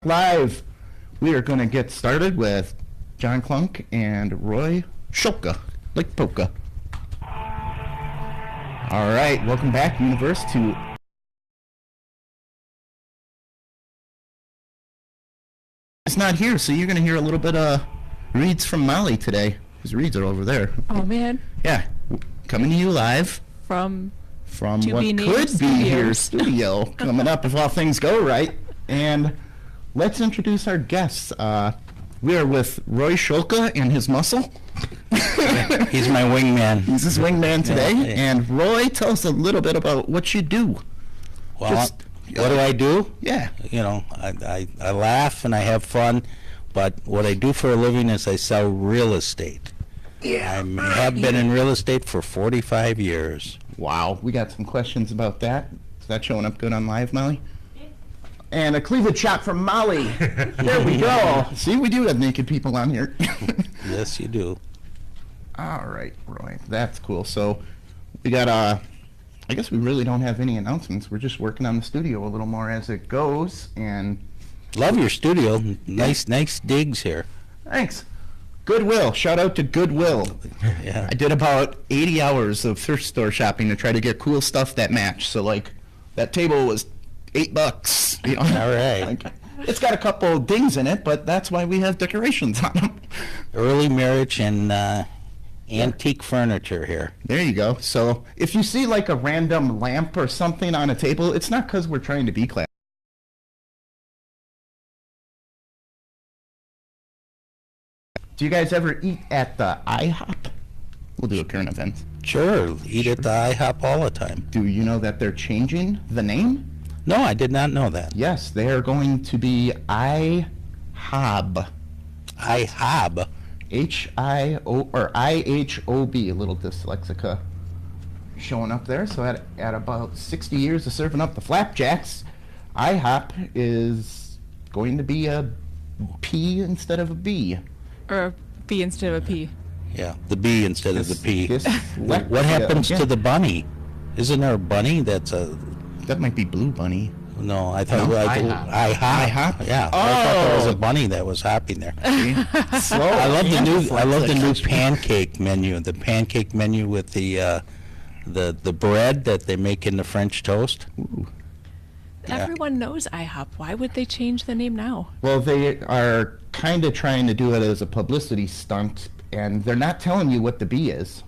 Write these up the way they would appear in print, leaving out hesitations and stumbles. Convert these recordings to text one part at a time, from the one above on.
Live. We are going to get started with John Klunk and Roy Scholtka, like polka. All right, welcome back, Universe, to it's not here, so you're going to hear a little bit of reads from Molly today. His reads are over there. Oh, man. Yeah, coming to you live From what To Be Named could be here Studios. studio coming up if all things go right. And let's introduce our guests. We are with Roy Scholtka and his muscle. He's my wingman. He's his wingman today. Yeah. And Roy, tell us a little bit about what you do. Well, what do I do? Yeah. You know, I laugh and I have fun, but what I do for a living is I sell real estate. Yeah. I have been in real estate for 45 years. Wow. We got some questions about that. Is that showing up good on live, Molly? And a cleavage shot from Molly. There we go. See, we do have naked people on here. Yes, you do. All right, Roy. That's cool. So we got, I guess we really don't have any announcements. We're just working on the studio a little more as it goes. And Love your studio. Nice digs here. thanks. Goodwill. Shout out to Goodwill. Yeah. I did about 80 hours of thrift store shopping to try to get cool stuff that matched. So, like, that table was $8. You know? All right. Like, it's got a couple dings in it, but that's why we have decorations on them. Early marriage and antique furniture here. There you go. So if you see like a random lamp or something on a table, it's not because we're trying to be classy. Do you guys ever eat at the IHOP? We'll do a current event. Sure, eat at the IHOP all the time. Do you know that they're changing the name? No, I did not know that. Yes, they are going to be IHOB. IHOB. H-I-O or IHOB, a little dyslexica showing up there. So at about 60 years of serving up the flapjacks, IHOP is going to be a P instead of a B. Or a B instead of a P. Yeah, the B instead of the P. Dyslexia. What happens Yeah. to the bunny? Isn't there a bunny that's a... That might be Blue Bunny. No, I thought... No? IHOP. IHOP? Yeah, I thought there was Oh. a bunny that was hopping there. Slow. I love the new Dyslexic. pancake menu. The pancake menu with the bread that they make in the French toast. Ooh. Yeah. Everyone knows IHOP. Why would they change the name now? Well, they are kind of trying to do it as a publicity stunt, and they're not telling you what the B is.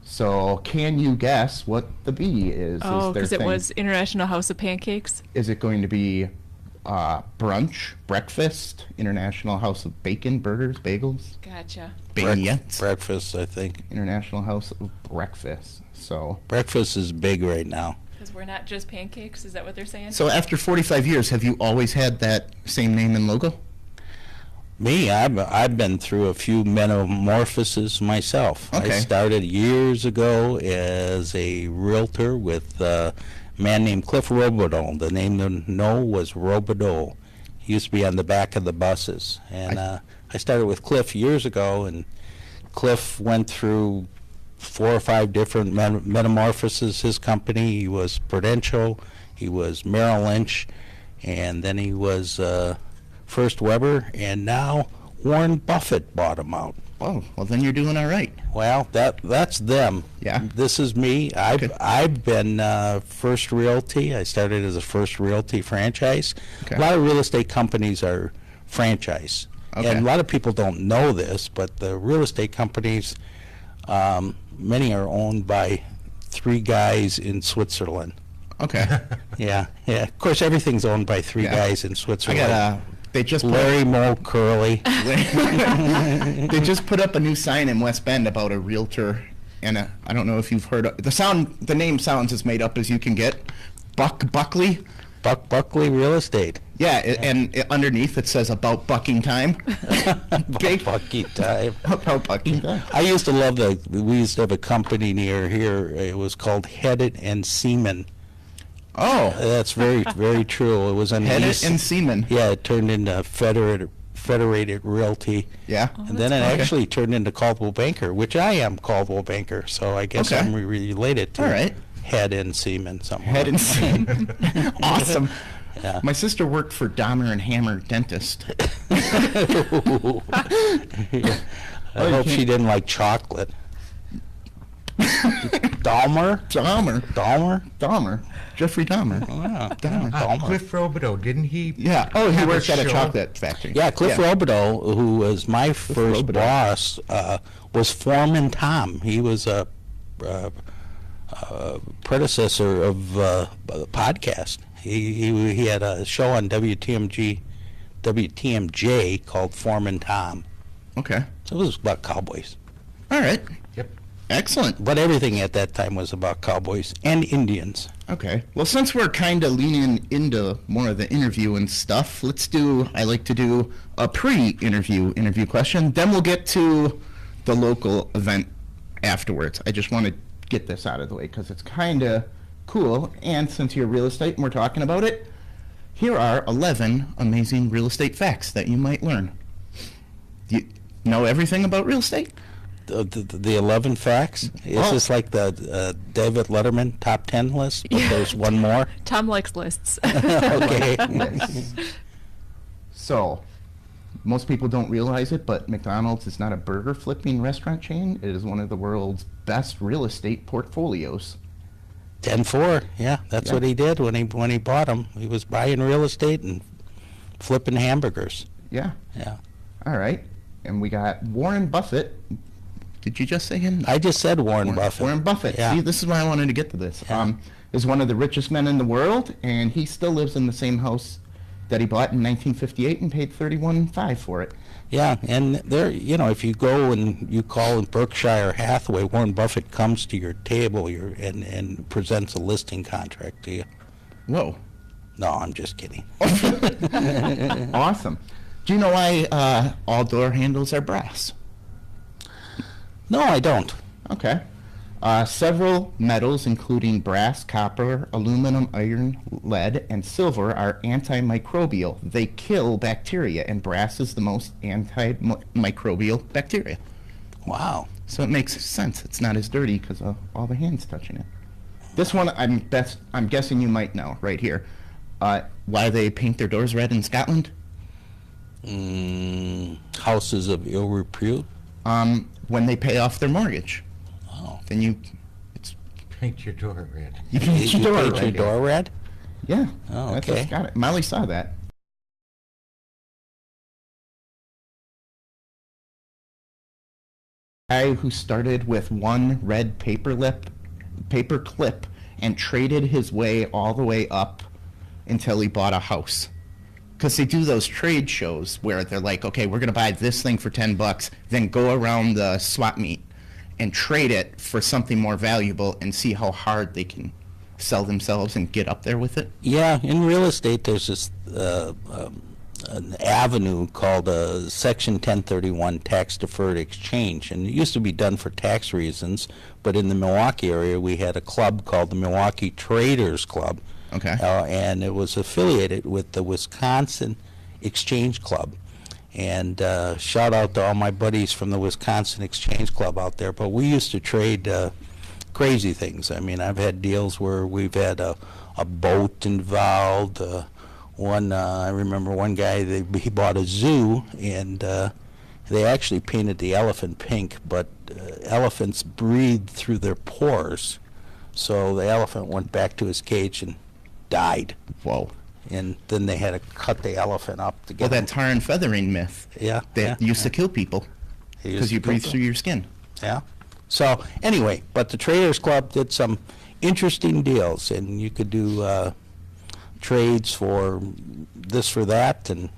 So, can you guess what the B is? Oh, their because it thing. was International House of Pancakes. Is it going to be brunch, breakfast, International House of Bacon, Burgers, Bagels, Gotcha. Beignets, Breakfast, I think. International House of Breakfast? So Breakfast is big right now. Because we're not just pancakes. Is that what they're saying? after 45 years, have you always had that same name and logo? Me, I've been through a few metamorphoses myself. Okay. I started years ago as a realtor with a man named Cliff Robidoux. The name to know was Robidoux. He used to be on the back of the buses. And I started with Cliff years ago, and Cliff went through 4 or 5 different metamorphoses. His company, he was Prudential, he was Merrill Lynch, and then he was First Weber, and now Warren Buffett bought him out. Oh, well then you're doing all right. Well, that's them. Yeah. This is me. I've been First Realty. I started as a First Realty franchise. Okay. A lot of real estate companies are franchise. Okay. And a lot of people don't know this, but the real estate companies, many are owned by 3 guys in Switzerland. Okay. Yeah. Of course, everything's owned by 3 Yeah. guys in I Switzerland. got they just Larry, Moe, Curly. they just put up a new sign in West Bend about a realtor, and I don't know if you've heard of, the name sounds as made up as you can get. Buckley. Buck Buckley Real Estate. Yeah, and underneath it says about bucking time. Big Bucky time. about bucking time. I used to love we used to have a company near here. It was called Headed and Seaman. Oh, That's very, very true. It was on the Headed east. and Seaman. Yeah, it turned into Federated Realty. Yeah. And then it that's cool. actually turned into Coldwell Banker, which I am Coldwell Banker. So I guess Okay. I'm related to All right. Head and Seaman somewhere. Head and Seaman. Awesome. Yeah. My sister worked for Dahmer and Hammer Dentist. I Oh, you hope she can't- didn't like chocolate. Dahmer? Dahmer? Jeffrey Dahmer. Wow. Dahmer. Dahmer. Cliff Robideau, didn't he? Yeah. Oh, he have worked at a show? chocolate factory. Yeah, Cliff Robideau, who was my first Robideau. boss, was Foreman Tom. He was a predecessor of the podcast. He had a show on WTMJ called Foreman Tom. Okay. It was about cowboys. All right. Yep. Excellent. But everything at that time was about cowboys and Indians. Okay. Well, since we're kind of leaning into more of the interview and stuff, I like to do a interview question. Then we'll get to the local event afterwards. I just want to get this out of the way because it's kind of cool. And since you're real estate and we're talking about it, here are 11 amazing real estate facts that you might learn. Do you know everything about real estate? The 11 facts? Is Oh. this like the David Letterman top 10 list? But Yeah. there's one more? Tom likes lists. Okay. Yes. So, most people don't realize it, but McDonald's is not a burger flipping restaurant chain. It is one of the world's best real estate portfolios. 10-4, yeah, that's Yeah. what he did when he bought them. He was buying real estate and flipping hamburgers. Yeah. Yeah. All right. And we got Warren Buffett. Did you just say him? I just said Warren Buffett. Warren Buffett. Yeah. See, this is why I wanted to get to this. Yeah. Is one of the richest men in the world, and he still lives in the same house that he bought in 1958 and paid $31,500 for it. Yeah, and there, if you go and you call in Berkshire Hathaway, Warren Buffett comes to your table and presents a listing contract to you. Whoa. No, I'm just kidding. Awesome. Do you know why all door handles are brass? No, I don't. Okay. Several metals, including brass, copper, aluminum, iron, lead, and silver, are antimicrobial. They kill bacteria, and brass is the most antimicrobial bacteria. Wow. So it makes sense. It's not as dirty because of all the hands touching it. This one, I'm guessing you might know right here. Why they paint their doors red in Scotland? Houses of ill repute. When they pay off their mortgage. Oh. Then Paint your door red. you paint your door paint your red. door red? Yeah. Oh, That's okay. what's got it. Molly saw that. Guy who started with one red paper clip and traded his way all the way up until he bought a house. Because they do those trade shows where they're like, okay, we're going to buy this thing for $10, then go around the swap meet and trade it for something more valuable and see how hard they can sell themselves and get up there with it. Yeah, in real estate, there's this an avenue called Section 1031 tax deferred exchange, and it used to be done for tax reasons. But in the Milwaukee area, we had a club called the Milwaukee Traders Club, Okay. and it was affiliated with the Wisconsin Exchange Club. And shout out to all my buddies from the Wisconsin Exchange Club out there. But we used to trade crazy things. I mean, I've had deals where we've had a boat involved. I remember one guy, he bought a zoo, and they actually painted the elephant pink, but elephants breathe through their pores. So the elephant went back to his cage and died. Whoa. And then they had to cut the elephant up to Well, get that tar and feathering myth yeah, that yeah, used to yeah. kill people He used because to you kill breathe them. through your skin. Yeah. So anyway, but the Traders Club did some interesting deals, and you could do trades for this for that, and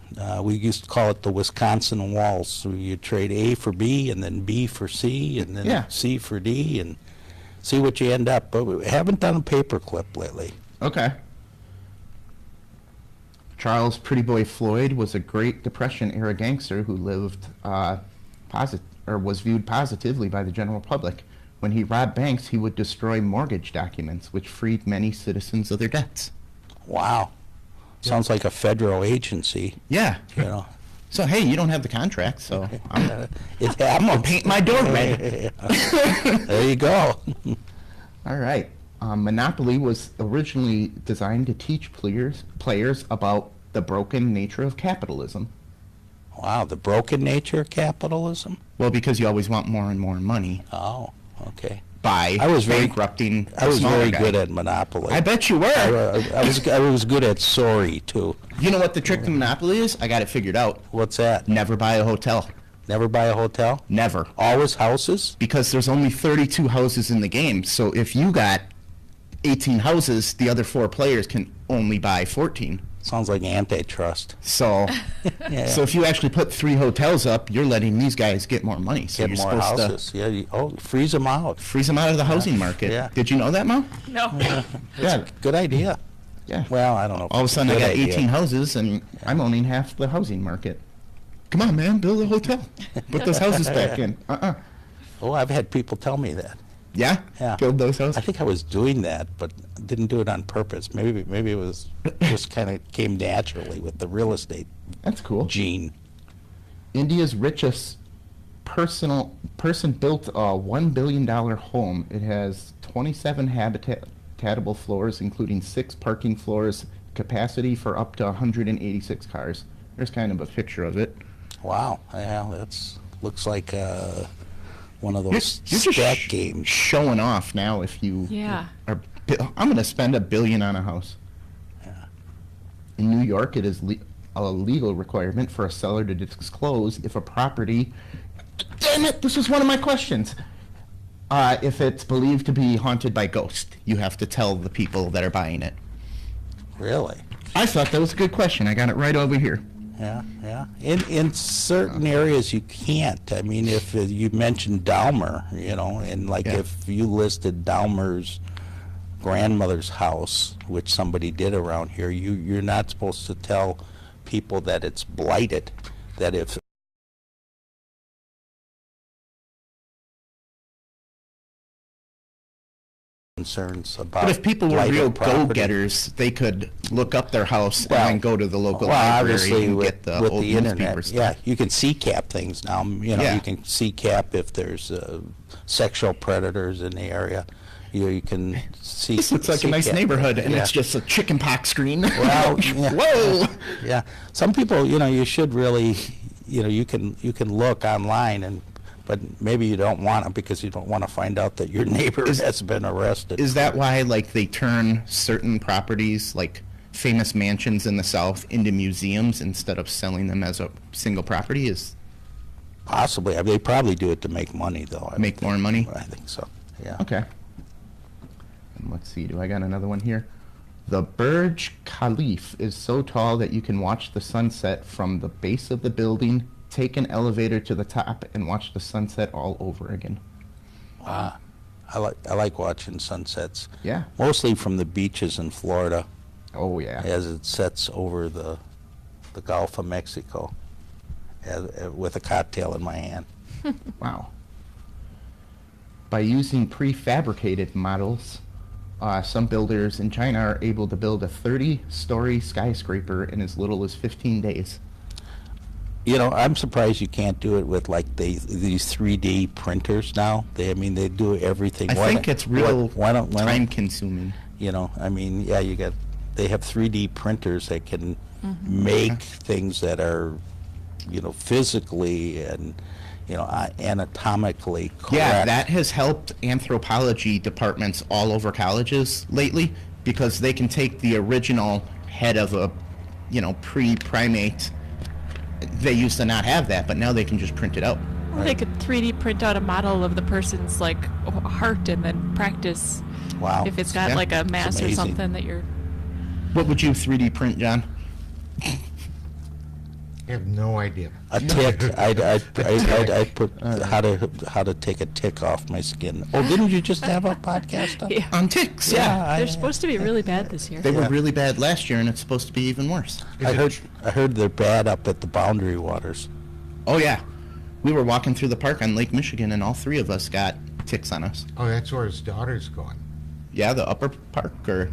we used to call it the Wisconsin Walls. So you trade A for B, and then B for C, and then Yeah. C for D, and see what you end up. But we haven't done a paperclip lately. Okay. Charles Pretty Boy Floyd was a Great Depression era gangster who lived was viewed positively by the general public. When he robbed banks, he would destroy mortgage documents, which freed many citizens of their debts. Wow. Sounds like a federal agency, Yeah. you know. So hey, you don't have the contract, so I'm It gonna happens. paint my door red. There you go. All right. Monopoly was originally designed to teach players about the broken nature of capitalism. Wow, the broken nature of capitalism? Well, because you always want more and more money Oh, okay. by I was very- bankrupting I the was smaller very guy. good at Monopoly. I bet you were. I was good at Sorry, too. You know what the trick to Monopoly is? I got it figured out. What's that? Never buy a hotel. Never buy a hotel? Never. Always houses? Because there's only 32 houses in the game. So if you got 18 houses, the other 4 players can only buy 14. Sounds like antitrust. So, Yeah. so if you actually put 3 hotels up, you're letting these guys get more money. So Get you're more supposed houses. Yeah. Freeze them out. to freeze them out of the housing market. Yeah. Did you know that, Mo? No. Yeah. Good idea. Yeah. Well, I don't know. if All of a it's sudden, I good got idea. 18 houses, and I'm owning half the housing market. Come on, man, build a hotel. Put those houses back in. Oh, I've had people tell me that. Yeah? Yeah. Build those houses. I think I was doing that, but didn't do it on purpose. Maybe it was just kind of came naturally with the real estate That's cool. gene. India's richest person built a $1 billion home. It has 27 habitable floors, including 6 parking floors, capacity for up to 186 cars. There's kind of a picture of it. Wow. Yeah, that's looks like one of You're, those you're just stack games. showing off now if you Yeah. are. I'm going to spend $1 billion on a house. Yeah. In New York, it is a legal requirement for a seller to disclose if a property. Damn it! This is one of my questions. If it's believed to be haunted by ghosts, you have to tell the people that are buying it. Really? I thought that was a good question. I got it right over here. Yeah, yeah. In certain areas you can't. I mean, if you mentioned Dahmer, and like Yeah. if you listed Dahmer's grandmother's house, which somebody did around here, you're not supposed to tell people that it's blighted. That if concerns about But if people were blighted real property. go-getters, they could look up their house Well, and then go to the local Well, library obviously, and with, get the with old the newspaper internet, stuff. yeah, you can CCAP things now. Yeah. You can CCAP if there's sexual predators in the area. You can see. This looks like a nice CCAP. neighborhood, and Yeah. it's just a chicken pox screen. Well, yeah. Whoa! Yeah, some people, you should really, you can look online but maybe you don't want to because you don't want to find out that your neighbor has been arrested. Is that why, like, they turn certain properties, like famous mansions in the South, into museums instead of selling them as a single property? Is Possibly. I mean, they probably do it to make money, though. I make would more think. money? I think so. Yeah. Okay. And let's see. Do I got another one here? The Burj Khalifa is so tall that you can watch the sunset from the base of the building, take an elevator to the top, and watch the sunset all over again. Wow. I like watching sunsets. Yeah. Mostly from the beaches in Florida Oh, yeah. as it sets over the Gulf of Mexico with a cocktail in my hand. Wow. By using prefabricated models, some builders in China are able to build a 30-story skyscraper in as little as 15 days. I'm surprised you can't do it with like these 3D printers now. They do everything. I Why think don't- it's real why don't- time-consuming. They have 3D printers that can make things that are, physically and, anatomically correct. Yeah, that has helped anthropology departments all over colleges lately because they can take the original head of a, pre-primate. They used to not have that, but now they can just print it out. Well, they could 3D print out a model of the person's heart and then practice Wow. if it's got Yeah. like a mass or amazing. something that you're. What would you 3D print, John? I have no idea. A tick. I'd put how to take a tick off my skin. Oh, didn't you just have a podcast on? Yeah. On ticks. Yeah, They're supposed to be really bad this year. They were Yeah. really bad last year, and it's supposed to be even worse. I heard they're bad up at the Boundary Waters. Oh, yeah. We were walking through the park on Lake Michigan, and all 3 of us got ticks on us. Oh, that's where his daughter's going. Yeah, the upper park, or...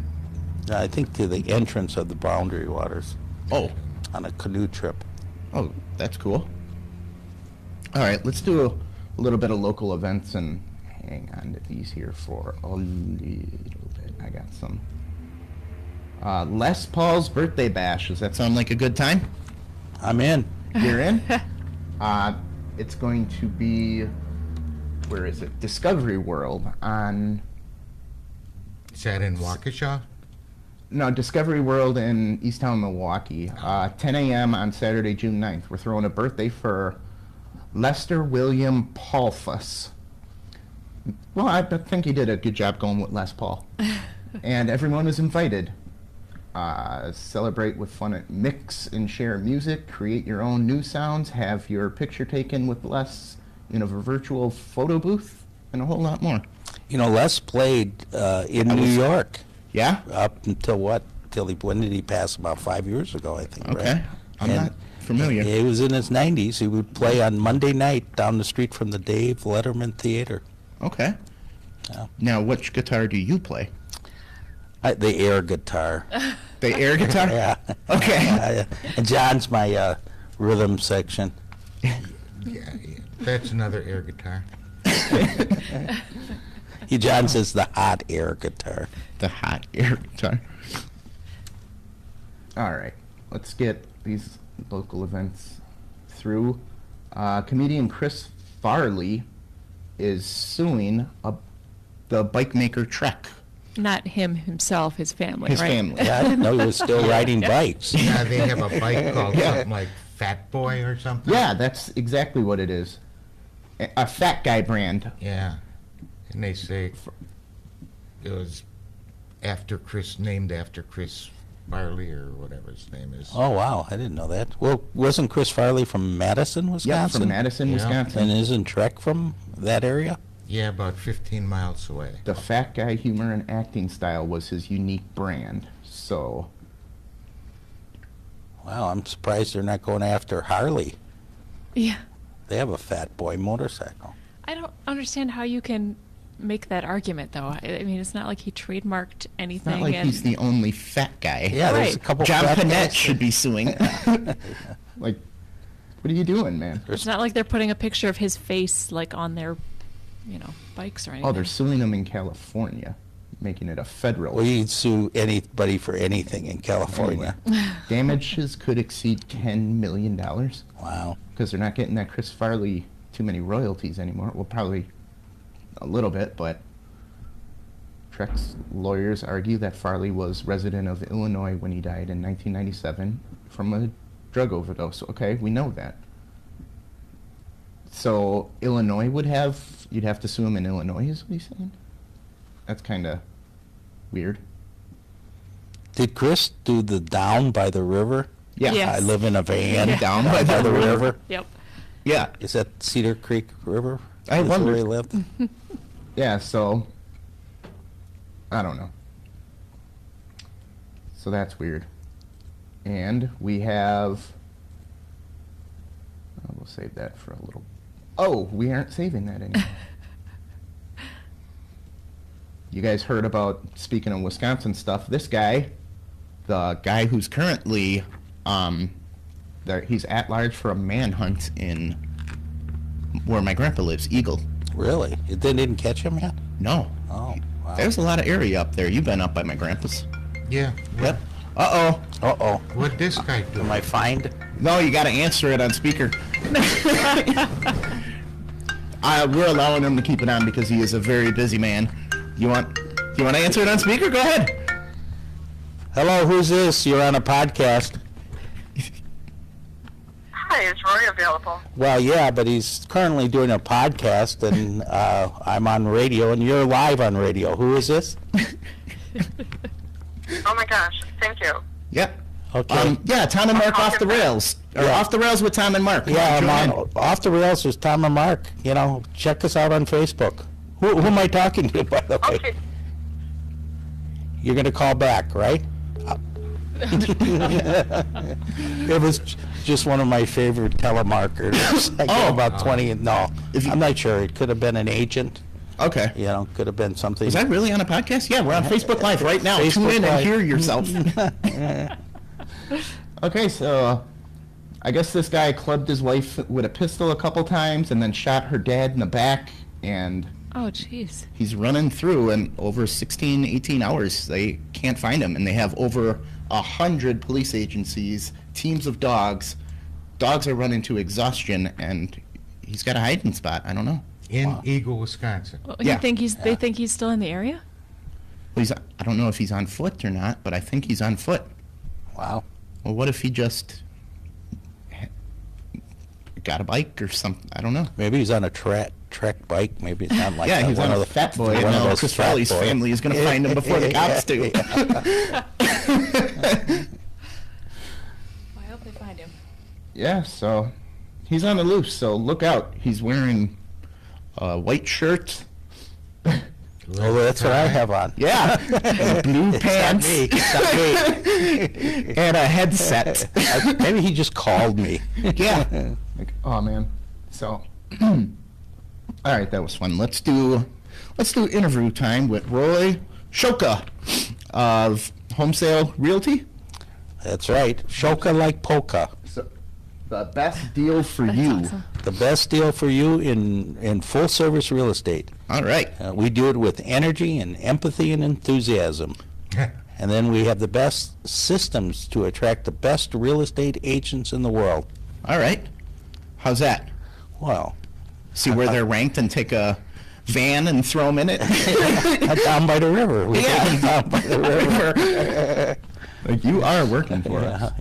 I think to the entrance of the Boundary Waters Oh, on a canoe trip. oh, that's cool. All right, let's do a little bit of local events and hang on to these here for a little bit. I got some. Les Paul's birthday bash. Does that sound like a good time? I'm in. You're in? It's going to be, where is it? Discovery World on, Is that in Waukesha? no, Discovery World in Easttown, Milwaukee. 10 a.m. on Saturday, June 9th. We're throwing a birthday for Lester William Paulfuss. Well, I think he did a good job going with Les Paul. And everyone is invited. Celebrate with fun at mix and share music, create your own new sounds, have your picture taken with Les in a virtual photo booth, and a whole lot more. You know, Les played in New York Yeah? up until what? When did he pass? About 5 years ago, I think. Okay. Right? I'm And not familiar. He was in his 90s. He would play on Monday night down the street from the Dave Letterman Theater. Okay. Yeah. Now, which guitar do you play? The air guitar. The air guitar? Yeah. Okay. And John's my rhythm section. Yeah, that's another air guitar. John says the hot air guitar. The hot air guitar. All right. Let's get these local events through. Comedian Chris Farley is suing the bike maker Trek. Not him himself, his family, His right? family. Yeah, I didn't know he was still riding bikes. Yeah, they have a bike called Yeah. something like Fat Boy or something. Yeah, that's exactly what it is. A fat guy brand. Yeah, and they say it was named after Chris Farley or whatever his name is. Oh, wow. I didn't know that. Well, wasn't Chris Farley from Madison, Yeah, Wisconsin? from Madison, Yeah. Wisconsin. And isn't Trek from that area? Yeah, about 15 miles away. The fat guy humor and acting style was his unique brand. So, Wow, I'm surprised they're not going after Harley. Yeah. They have a Fat Boy motorcycle. I don't understand how you can make that argument, though. I mean, it's not like he trademarked anything. not like and he's the only fat guy. Yeah, there's a Right. couple John fat Panette guys. should be suing. Like, what are you doing, man? it's not like they're putting a picture of his face, like, on their, bikes or anything. Oh, they're suing him in California, making it a federal. Well, you'd sue anybody for anything in California. Damages could exceed $10 million Wow. because they're not getting that Chris Farley too many royalties anymore. Well, probably a little bit, but Trek's lawyers argue that Farley was resident of Illinois when he died in 1997 from a drug overdose. Okay, we know that. So Illinois you'd have to sue him in Illinois, is what he's saying? That's kind of weird. Did Chris do the Down by the River? Yeah. Yes. I live in a van Yeah. Down by the river. Yep. Yeah. Is that Cedar Creek River? I Is wondered. where he lived? Yeah, so I don't know. So that's weird. And we have we'll save that for a little. Oh, we aren't saving that anymore. You guys heard about, speaking of Wisconsin stuff, this guy, the guy who's currently he's at large for a manhunt in where my grandpa lives, Eagle. Really? They didn't catch him yet? No. Oh, wow. There's a lot of area up there. You've been up by my grandpa's. Yeah. Yep. Uh-oh. Uh-oh. What'd this guy do? Am I fined? No, you got to answer it on speaker. We're allowing him to keep it on because he is a very busy man. You want to answer it on speaker? Go ahead. Hello, who's this? You're on a podcast. Hi, is Roy available? Well, yeah, but he's currently doing a podcast, and I'm on radio, and you're live on radio. Who is this? Oh my gosh, thank you. Yep. Okay. Yeah, Tom and Mark off the rails. Or Yeah. off the rails with Tom and Mark. Come Yeah, on, I'm join on in. Off the Rails with Tom and Mark. Check us out on Facebook. Who am I talking to, by the way? Okay. You're going to call back, right? It was just one of my favorite telemarketers. I got about 20. No, I'm not sure. It could have been an agent. Okay. Could have been something. Was I really on a podcast? Yeah, we're on Facebook Live right now. Tune Facebook in and Live. hear yourself. Okay, so I guess this guy clubbed his wife with a pistol a couple times and then shot her dad in the back, and Oh, jeez. He's running through, and over 16, 18 hours, they can't find him. And they have over 100 police agencies, teams of dogs. Dogs are running to exhaustion, and he's got a hiding spot. I don't know. In Eagle, Wisconsin. Well, Yeah. They think he's still in the area? Well, I don't know if he's on foot or not, but I think he's on foot. Wow. Well, what if he just got a bike or something? I don't know. Maybe he's on a trek bike. Maybe it's not like Yeah, he's one on of a fat boy. one of No, those Chris fat Riley's boys. family is going to find him before the cops do. Well, I hope they find him. Yeah, so he's on the loose, so look out. He's wearing a white shirt. Oh, that's what I have on. Yeah, and blue pants. It's not me. And a headset. Maybe he just called me. Yeah. Like, oh man. So, all right, that was fun. Let's do interview time with Roy Scholtka of Homesale Realty. That's right. Shoka like polka. So, the best deal for That's you. awesome. The best deal for you in full service real estate. All right. We do it with energy and empathy and enthusiasm. And then we have the best systems to attract the best real estate agents in the world. All right. How's that? Well, See where they're ranked and take a van and throw them in it? down by the river. We Yeah. take them down by the river. Like you are working for us.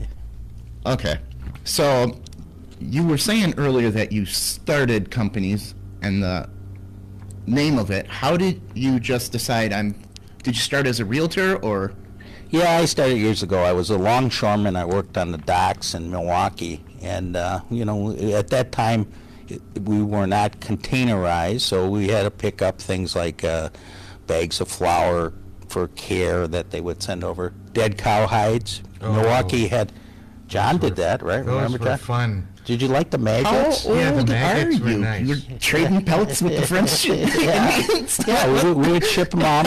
Okay. So you were saying earlier that you started companies and the name of it. How did you just decide did you start as a realtor or? Yeah, I started years ago. I was a longshoreman. I worked on the docks in Milwaukee. And, at that time, we were not containerized, so we had to pick up things like bags of flour for care that they would send over, dead cow hides. Oh. Milwaukee had, John did that, right? Those Remember, were John? fun. Did you like the How maggots? old Yeah, the are maggots were you? nice. You're trading pelts with the French Indians? Yeah, we would ship them out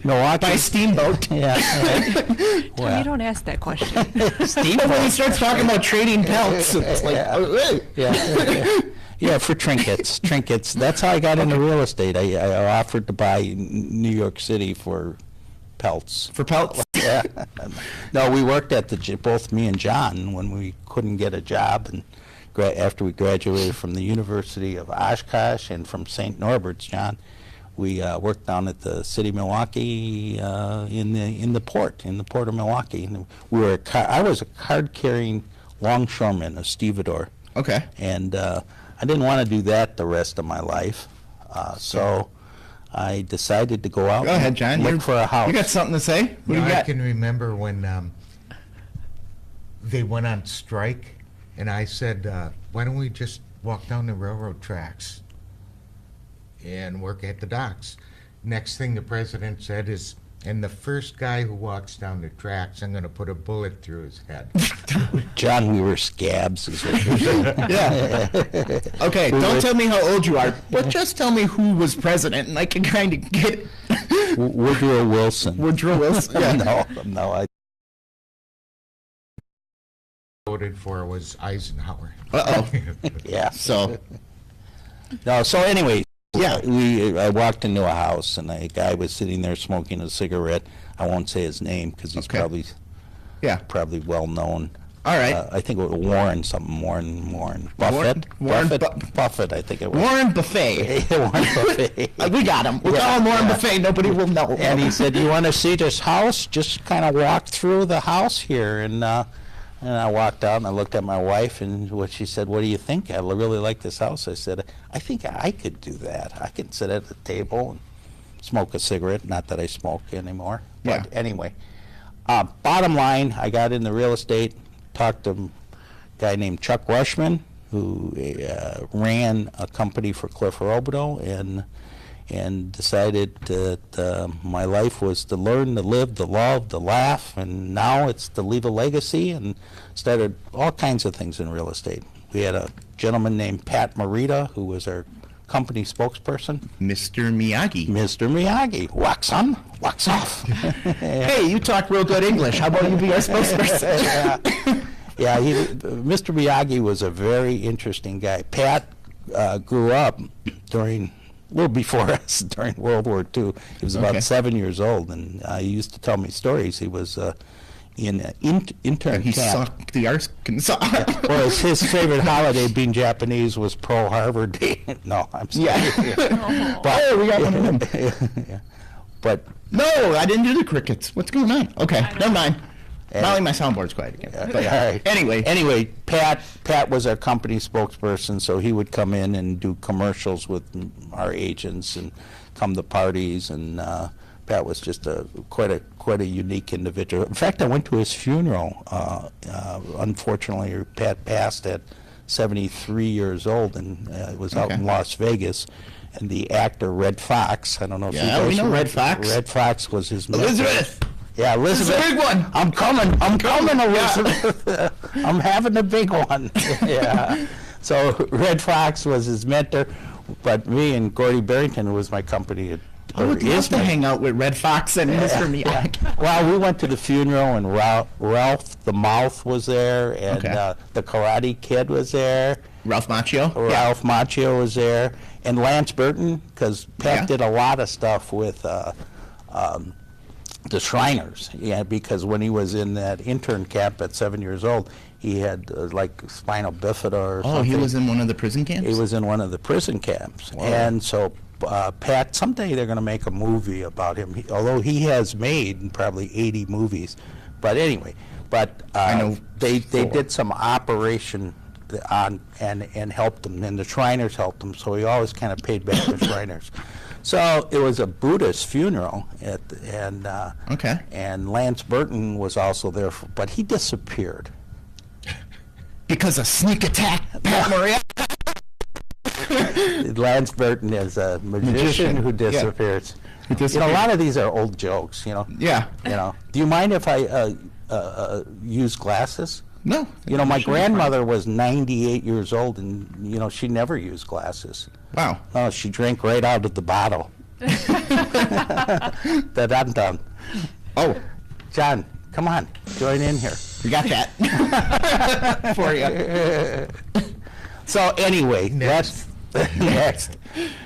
Milwaukee. By steamboat. Yeah. Tony, don't ask that question. And when he starts talking about trading pelts, it's like, oh, hey. Yeah. Yeah, for trinkets. That's how I got into real estate. I offered to buy New York City for pelts. For pelts? Yeah. No, we worked at both me and John when we couldn't get a job, and after we graduated from the University of Oshkosh and from St. Norbert's, John, we worked down at the city of Milwaukee in the port of Milwaukee. And I was a card-carrying longshoreman, a stevedore. Okay. And I didn't want to do that the rest of my life, so I decided to go out Go ahead, John. and look for a house. You got something to say? What do you I got? can remember when they went on strike, and I said, why don't we just walk down the railroad tracks and work at the docks? Next thing the president said is, and the first guy who walks down the tracks, I'm going to put a bullet through his head. John, we were scabs, is what you're saying. Yeah. Okay, don't tell me how old you are, but just tell me who was president, and I can kind of get Woodrow Wilson. Woodrow Wilson. Yeah. No, I Voted for was Eisenhower. Uh-oh. yeah. So, No, so anyway, Yeah. I walked into a house, and a guy was sitting there smoking a cigarette. I won't say his name because he's Okay. Yeah. probably well known. All right. I think it was Warren Buffett. Warren Buffett, I think it was. Warren Buffet. Warren Buffett. We got him. We'll call him Warren Buffet. Nobody will know. And he said, "You want to see this house? Just kind of walk through the house here." And I walked out and I looked at my wife, and she said, "What do you think? I really like this house." I said, "I think I could do that. I could sit at the table and smoke a cigarette. Not that I smoke anymore." Yeah. But anyway, bottom line, I got into real estate. Talked to a guy named Chuck Rushman, who ran a company for Cliff Robideau, and decided that my life was to learn, to live, to love, to laugh, and now it's to leave a legacy, and started all kinds of things in real estate. We had a gentleman named Pat Morita, who was our company spokesperson. Mr. Miyagi. Mr. Miyagi, wax on, wax off. Hey, you talk real good English. How about you be our spokesperson? Yeah, Mr. Miyagi was a very interesting guy. Pat grew up during a little before us during World War II. He was about Okay. 7 years old, and he used to tell me stories. He was in intern He camp. sucked the Arkansas. Well, his favorite holiday, being Japanese, was Pearl Harbor Day. No, I'm sorry. Yeah. Oh, we got one of them. Yeah. But No, I didn't do the crickets. What's going on? Okay, I don't never mind. And- Molly, my soundboard's quiet again. But all yeah. right. Anyway, Pat was our company spokesperson, so he would come in and do commercials with our agents and come to parties. And Pat was just quite a unique individual. In fact, I went to his funeral. Unfortunately, Pat passed at 73 years old, and it was out in Okay. Las Vegas. And the actor Red Fox, I don't know if you Yeah, guys we know remember- Red Fox. Red Fox was his mentor. Elizabeth. Yeah, Elizabeth. This is a big one. I'm coming, Elizabeth. I'm having a big one. Yeah. So Red Fox was his mentor, but me and Gordy Barrington was my company. I would love to hang out with Red Fox and Mr. Miak. Well, we went to the funeral, and Ralph the Mouth was there, and Okay. the Karate Kid was there. Ralph Macchio. Ralph Macchio was there, and Lance Burton, because Pat Yeah. did a lot of stuff with the Shriners. Yeah, because when he was in that intern camp at 7 years old, he had like spinal bifida or Oh, something. he was in one of the prison camps? He was in one of the prison camps, and so Pat. Someday they're going to make a movie about him. Although he has made probably 80 movies, but anyway, I know they 4. did some operation on and helped him, and the Shriners helped him. So he always kind of paid back the Shriners. So it was a Buddhist funeral, Okay. and Lance Burton was also there, but he disappeared. Because of sneak attack, Pat Maria. Lance Burton is a magician Magician, who yeah. disappears. Who You know, a disappeared. lot of these are old jokes. You know. Yeah. You know. Do you mind if I use glasses? No. You know, my Should be fine. grandmother was 98 years old, and you know she never used glasses. Wow. Oh, she drank right out of the bottle. That I'm done. Oh, John, come on, join in here. we got that. For you. So anyway, Next. that's next.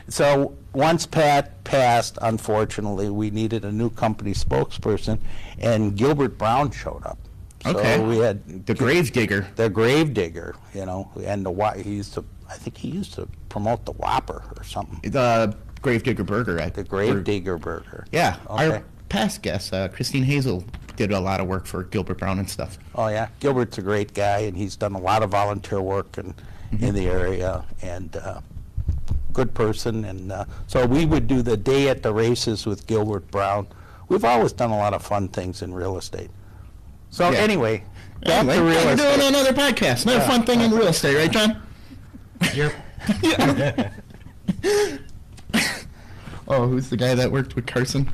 So once Pat passed, unfortunately, we needed a new company spokesperson, and Gilbert Brown showed up. Okay. So we had The grave digger. the grave digger, you know, and he used to. I think he used to promote the Whopper or something. The grave digger burger. The grave digger burger. Yeah. Okay. Our past guest, Christine Hazel, did a lot of work for Gilbert Brown and stuff. Oh yeah, Gilbert's a great guy, and he's done a lot of volunteer work in the area, and good person. And so we would do the day at the races with Gilbert Brown. We've always done a lot of fun things in real estate. So Yeah. anyway, back Anyway, to real we're estate. doing another podcast. Another fun thing in real estate, right, John? Yep. Oh, who's the guy that worked with Carson?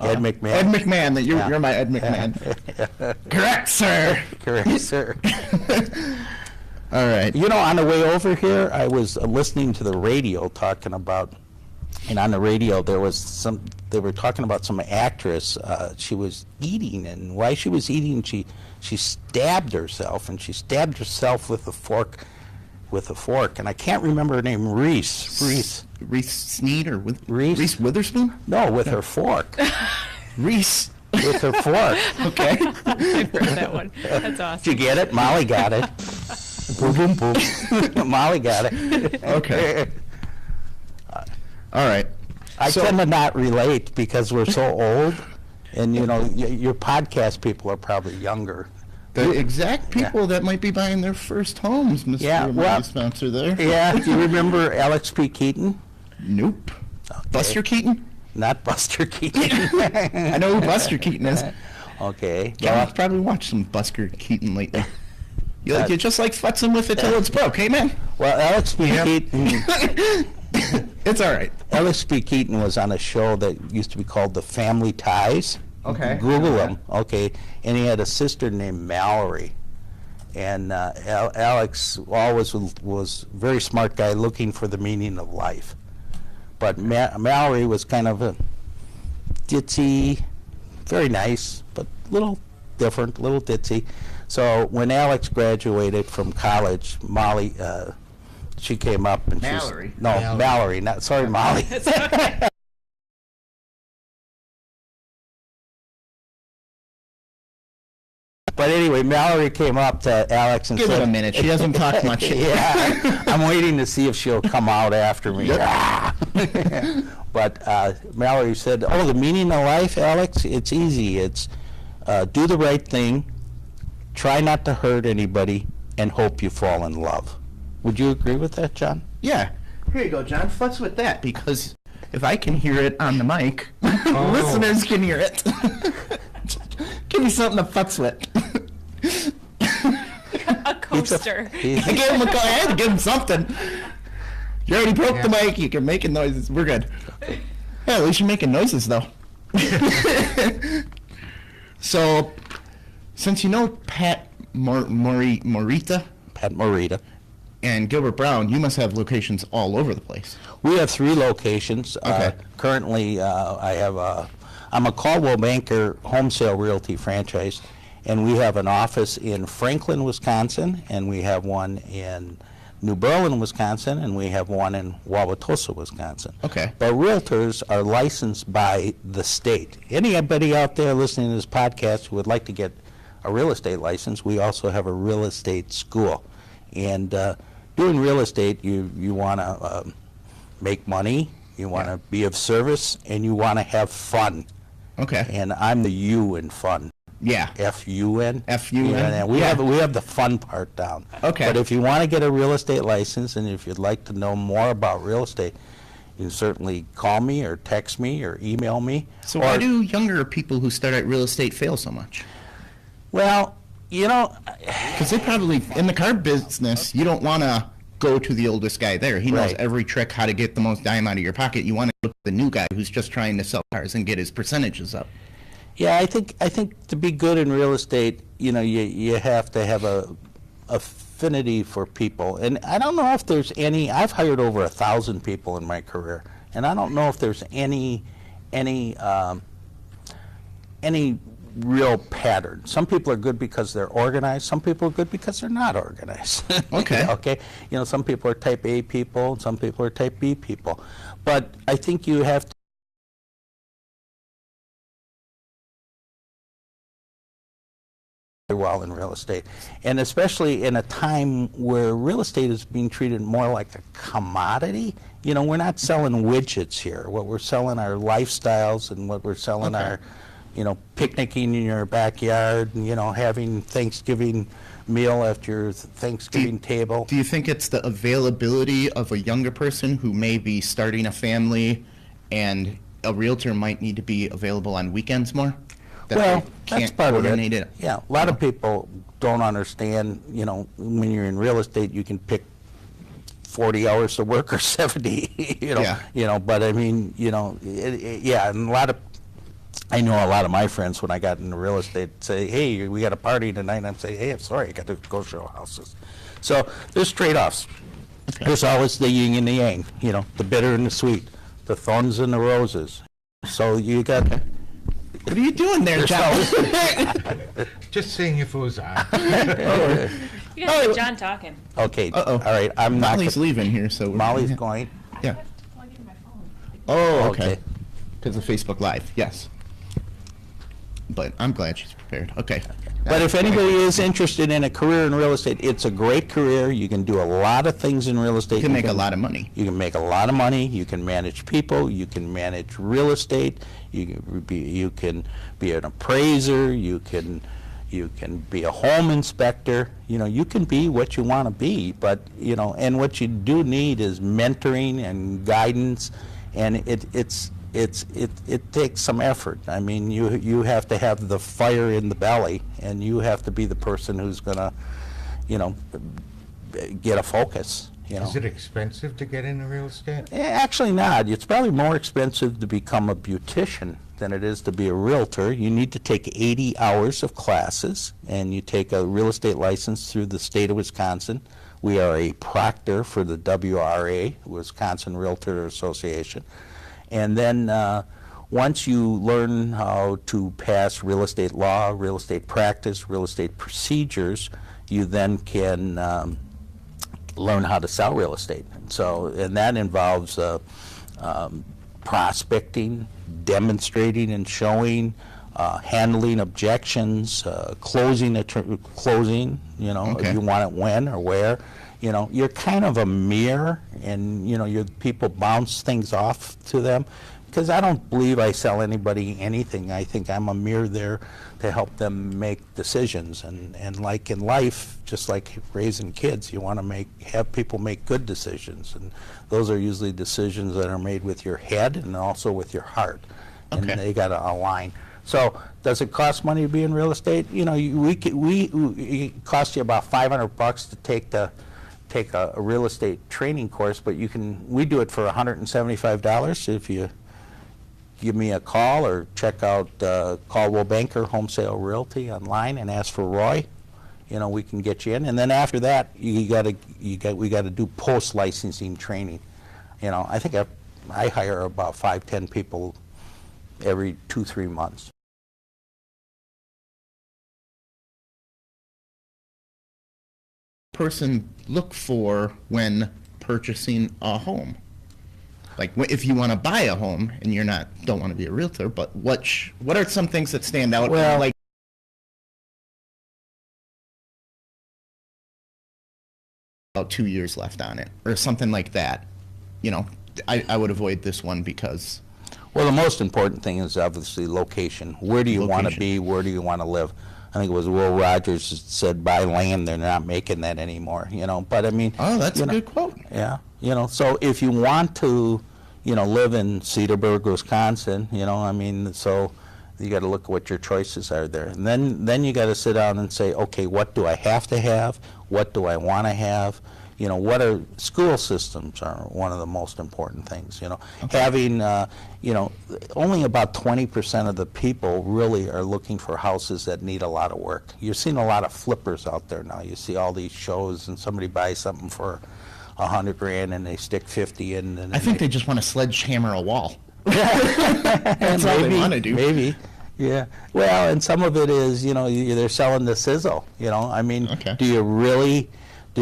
Ed McMahon. Ed McMahon. That Yeah. you're my Ed McMahon. Correct, sir. Correct, sir. All right. You know, on the way over here, I was listening to the radio talking about, and on the radio they were talking about some actress. She was eating, and while she was eating, she stabbed herself, and she stabbed herself with a fork, and I can't remember her name. Reese. Reese Sneed or Reese? Reese Witherspoon? No, with her fork. Reese. With her fork. Okay. I've heard that one. That's Did awesome. you get it? Molly got it. Boom, boom, boom. Molly got it. Okay. All right. I So- tend to not relate because we're so old, and you know, your podcast people are probably younger. The exact people that might be buying their first homes, Mr. Yeah, well- sponsor there. Yeah, do you remember Alex P. Keaton? Nope. Buster Keaton? Not Buster Keaton. I know who Buster Keaton is. Okay. John's probably watched some Buster Keaton lately. You're just like futzing with it till it's broke, hey man? Well, Alex P. Keaton. It's all right. Alex P. Keaton was on a show that used to be called The Family Ties. Okay. Google him. Okay. And he had a sister named Mallory. And Alex always was a very smart guy looking for the meaning of life. But Mallory was kind of a ditzy, very nice, but little different, little ditzy. So when Alex graduated from college, she came up and Mallory. No, Mallory. Not sorry, Molly. But anyway, Mallory came up to Alex and Give said, it a minute. She doesn't talk much. Yeah, I'm waiting to see if she'll come out after me. But Mallory said, "Oh, the meaning of life, Alex, it's easy. It's do the right thing, try not to hurt anybody, and hope you fall in love." Would you agree with that, John? Yeah. Here you go, John. Futz with that, because if I can hear it on the mic, listeners can hear it. Give me something to futz with. A coaster. I gave him I had to give him something. You already broke the mic. You can making noises. We're good. Yeah, at least you're making noises, though. So, since you know Pat Morita Pat Morita. and Gilbert Brown, you must have locations all over the place. We have 3 locations. Okay. Currently, I'm a Coldwell Banker Homesale Realty franchise, and we have an office in Franklin, Wisconsin, and we have one in New Berlin, Wisconsin, and we have one in Wauwatosa, Wisconsin. Okay. But realtors are licensed by the state. Anybody out there listening to this podcast who would like to get a real estate license, we also have a real estate school. And doing real estate, you want to make money, you want to be of service, and you want to have fun. Okay. And I'm the U in fun. Yeah. F-U-N. F-U-N? Yeah, we have the fun part down. Okay. But if you want to get a real estate license, and if you'd like to know more about real estate, you can certainly call me or text me or email me. So why do younger people who start at real estate fail so much? Well, you know, Because they probably, in the car business, you don't want to go to the oldest guy there. He knows Right. every trick, how to get the most dime out of your pocket. You want to look at the new guy who's just trying to sell cars and get his percentages up. yeah, I think to be good in real estate, you know, you have to have a affinity for people. And I don't know if there's any. I've hired over 1,000 people in my career, and I don't know if there's any real pattern. Some people are good because they're organized. Some people are good because they're not organized. Okay. Okay. You know, some people are type A people, and some people are type B people. But I think you have to well in real estate, and especially in a time where real estate is being treated more like a commodity. You know, we're not selling widgets here. What we're selling are lifestyles, and what we're selling are, you know, picnicking in your backyard, and, you know, having Thanksgiving meal at your Thanksgiving table. Do you think it's the availability of a younger person who may be starting a family and a realtor might need to be available on weekends more? That Well, they that's can't part of coordinate it. Yeah, a lot of people don't understand, you know, when you're in real estate, you can pick 40 hours to work or 70, you know. Yeah. You know, but I mean, you know, yeah, and I know a lot of my friends when I got into real estate say, hey, we got a party tonight, and I'm saying, hey, I'm sorry, I got to go show houses. So there's trade-offs. There's always the yin and the yang, you know, the bitter and the sweet, the thorns and the roses. So you got... What are you doing there, John? Just seeing if it was on. You guys have John talking. Okay, Uh-oh. all right, I'm not... Molly's leaving here, so Molly's going? Yeah. Plug in my phone. Oh, Okay. okay. Because of Facebook Live, yes. But I'm glad she's prepared. Okay. But if anybody is interested in a career in real estate, it's a great career. You can do a lot of things in real estate. You can make a lot of money. You can make a lot of money. You can manage people. You can manage real estate. You can be an appraiser. You can be a home inspector. You know, you can be what you want to be. But you know, and what you do need is mentoring and guidance, and it takes some effort. I mean, you have to have the fire in the belly, and you have to be the person who's going to, you know, get a focus. You know. Is it expensive to get into real estate? Actually not. It's probably more expensive to become a beautician than it is to be a realtor. You need to take 80 hours of classes, and you take a real estate license through the state of Wisconsin. We are a proctor for the WRA, Wisconsin Realtor Association. And then once you learn how to pass real estate law, real estate practice, real estate procedures, you then can learn how to sell real estate. And that involves prospecting, demonstrating and showing, handling objections, closing, you know, Okay. if you want it when or where. You know, you're kind of a mirror, and, you know, your people bounce things off to them. Because I don't believe I sell anybody anything. I think I'm a mirror there to help them make decisions. And like in life, just like raising kids, you want to have people make good decisions. And those are usually decisions that are made with your head and also with your heart. And Okay. they got to align. So does it cost money to be in real estate? You know, it costs you about $500 to take a real estate training course, but we do it for $175 if you give me a call or check out Coldwell Banker Homesale Realty online and ask for Roy. You know, we can get you in, and then after that, we got to do post licensing training. You know, I think I hire about 5-10 people every 2-3 months. Person look for when purchasing a home? Like, if you want to buy a home and don't want to be a realtor, but what are some things that stand out? Well, like about 2 years left on it, or something like that. You know, I would avoid this one because. Well, the most important thing is obviously location. Where do you want to Location. be? Where do you want to live? I think it was Will Rogers that said, buy land. They're not making that anymore, you know. But I mean, Oh, that's you a know, good quote. Yeah, you know, so if you want to, you know, live in Cedarburg, Wisconsin, you know, I mean, so you got to look at what your choices are there. And then you got to sit down and say, okay, what do I have to have? What do I want to have? You know, what are school systems are one of the most important things, you know. Okay. Having, you know, only about 20% of the people really are looking for houses that need a lot of work. You're seeing a lot of flippers out there now. You see all these shows and somebody buys something for $100,000 and they stick 50 in. And I think they just want to sledgehammer a wall. That's all they want to do. Maybe, yeah. Well, and some of it is, you know, they're selling the sizzle, you know. I mean, Okay. do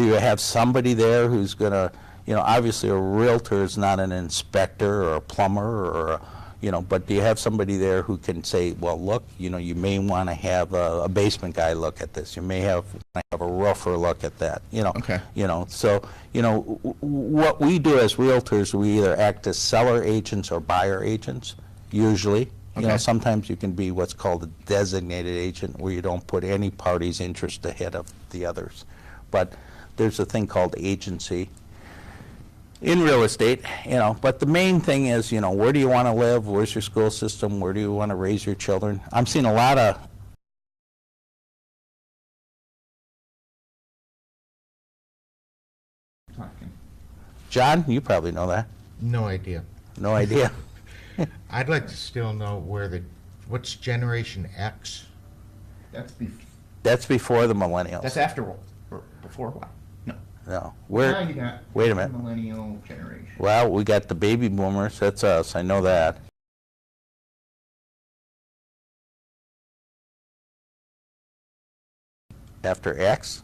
you have somebody there who's going to, you know, obviously a realtor is not an inspector or a plumber or, you know, but do you have somebody there who can say, well, look, you know, you may want to have a basement guy look at this. You may have a roofer look at that, you know. Okay. You know, so, you know, what we do as realtors, we either act as seller agents or buyer agents, usually. You know, Okay. sometimes you can be what's called a designated agent, where you don't put any party's interest ahead of the others. But there's a thing called agency in real estate, you know. But the main thing is, you know, where do you want to live? Where's your school system? Where do you want to raise your children? I'm seeing a lot of John, you probably know that. No idea. No idea. I'd like to still know what's Generation X? That's before the millennials. That's after or before what? No. No. Now We're, you got wait a minute. millennial generation. Well, we got the baby boomers. That's us. I know that. After X?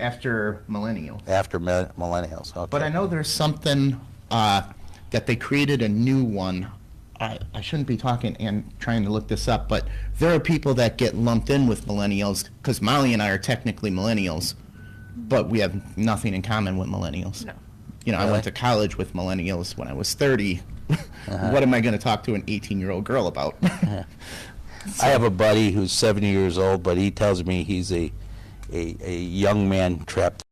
After millennial. After millennials. Okay. But I know there's something that they created a new one. I shouldn't be talking and trying to look this up, but there are people that get lumped in with millennials because Molly and I are technically millennials, but we have nothing in common with millennials. No. You know, I Really? went to college with millennials when I was 30. What am I going to talk to an 18-year-old girl about? I have a buddy who's 70 years old, but he tells me he's a young man trapped.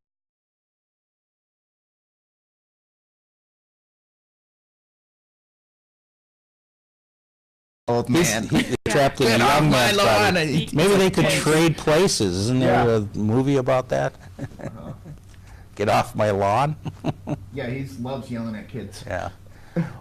Old He's man. trapped in a Get off young my man's lawn. body. Maybe they could trade places. Isn't there Yeah. a movie about that? Get off my lawn? Yeah, he loves yelling at kids. Yeah.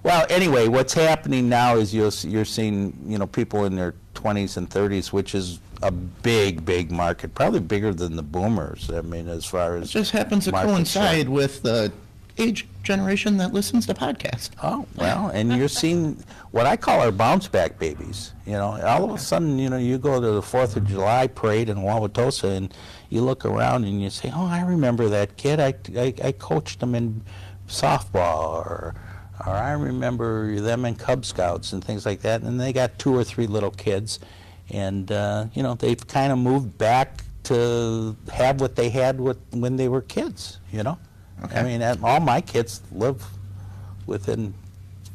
Well, anyway, what's happening now is you're seeing, you know, people in their 20s and 30s, which is a big market, probably bigger than the boomers. I mean, as far It as just happens to market coincide share. with the age generation that listens to podcasts. Oh, well, and you're seeing what I call our bounce back babies. You know, all of a sudden, you know, you go to the 4th of July parade in Wauwatosa and you look around and you say, oh, I remember that kid. I coached him in softball, or I remember them in Cub Scouts and things like that. And they got 2 or 3 little kids. And, you know, they've kind of moved back to have what they had when they were kids, you know? Okay. I mean, all my kids live within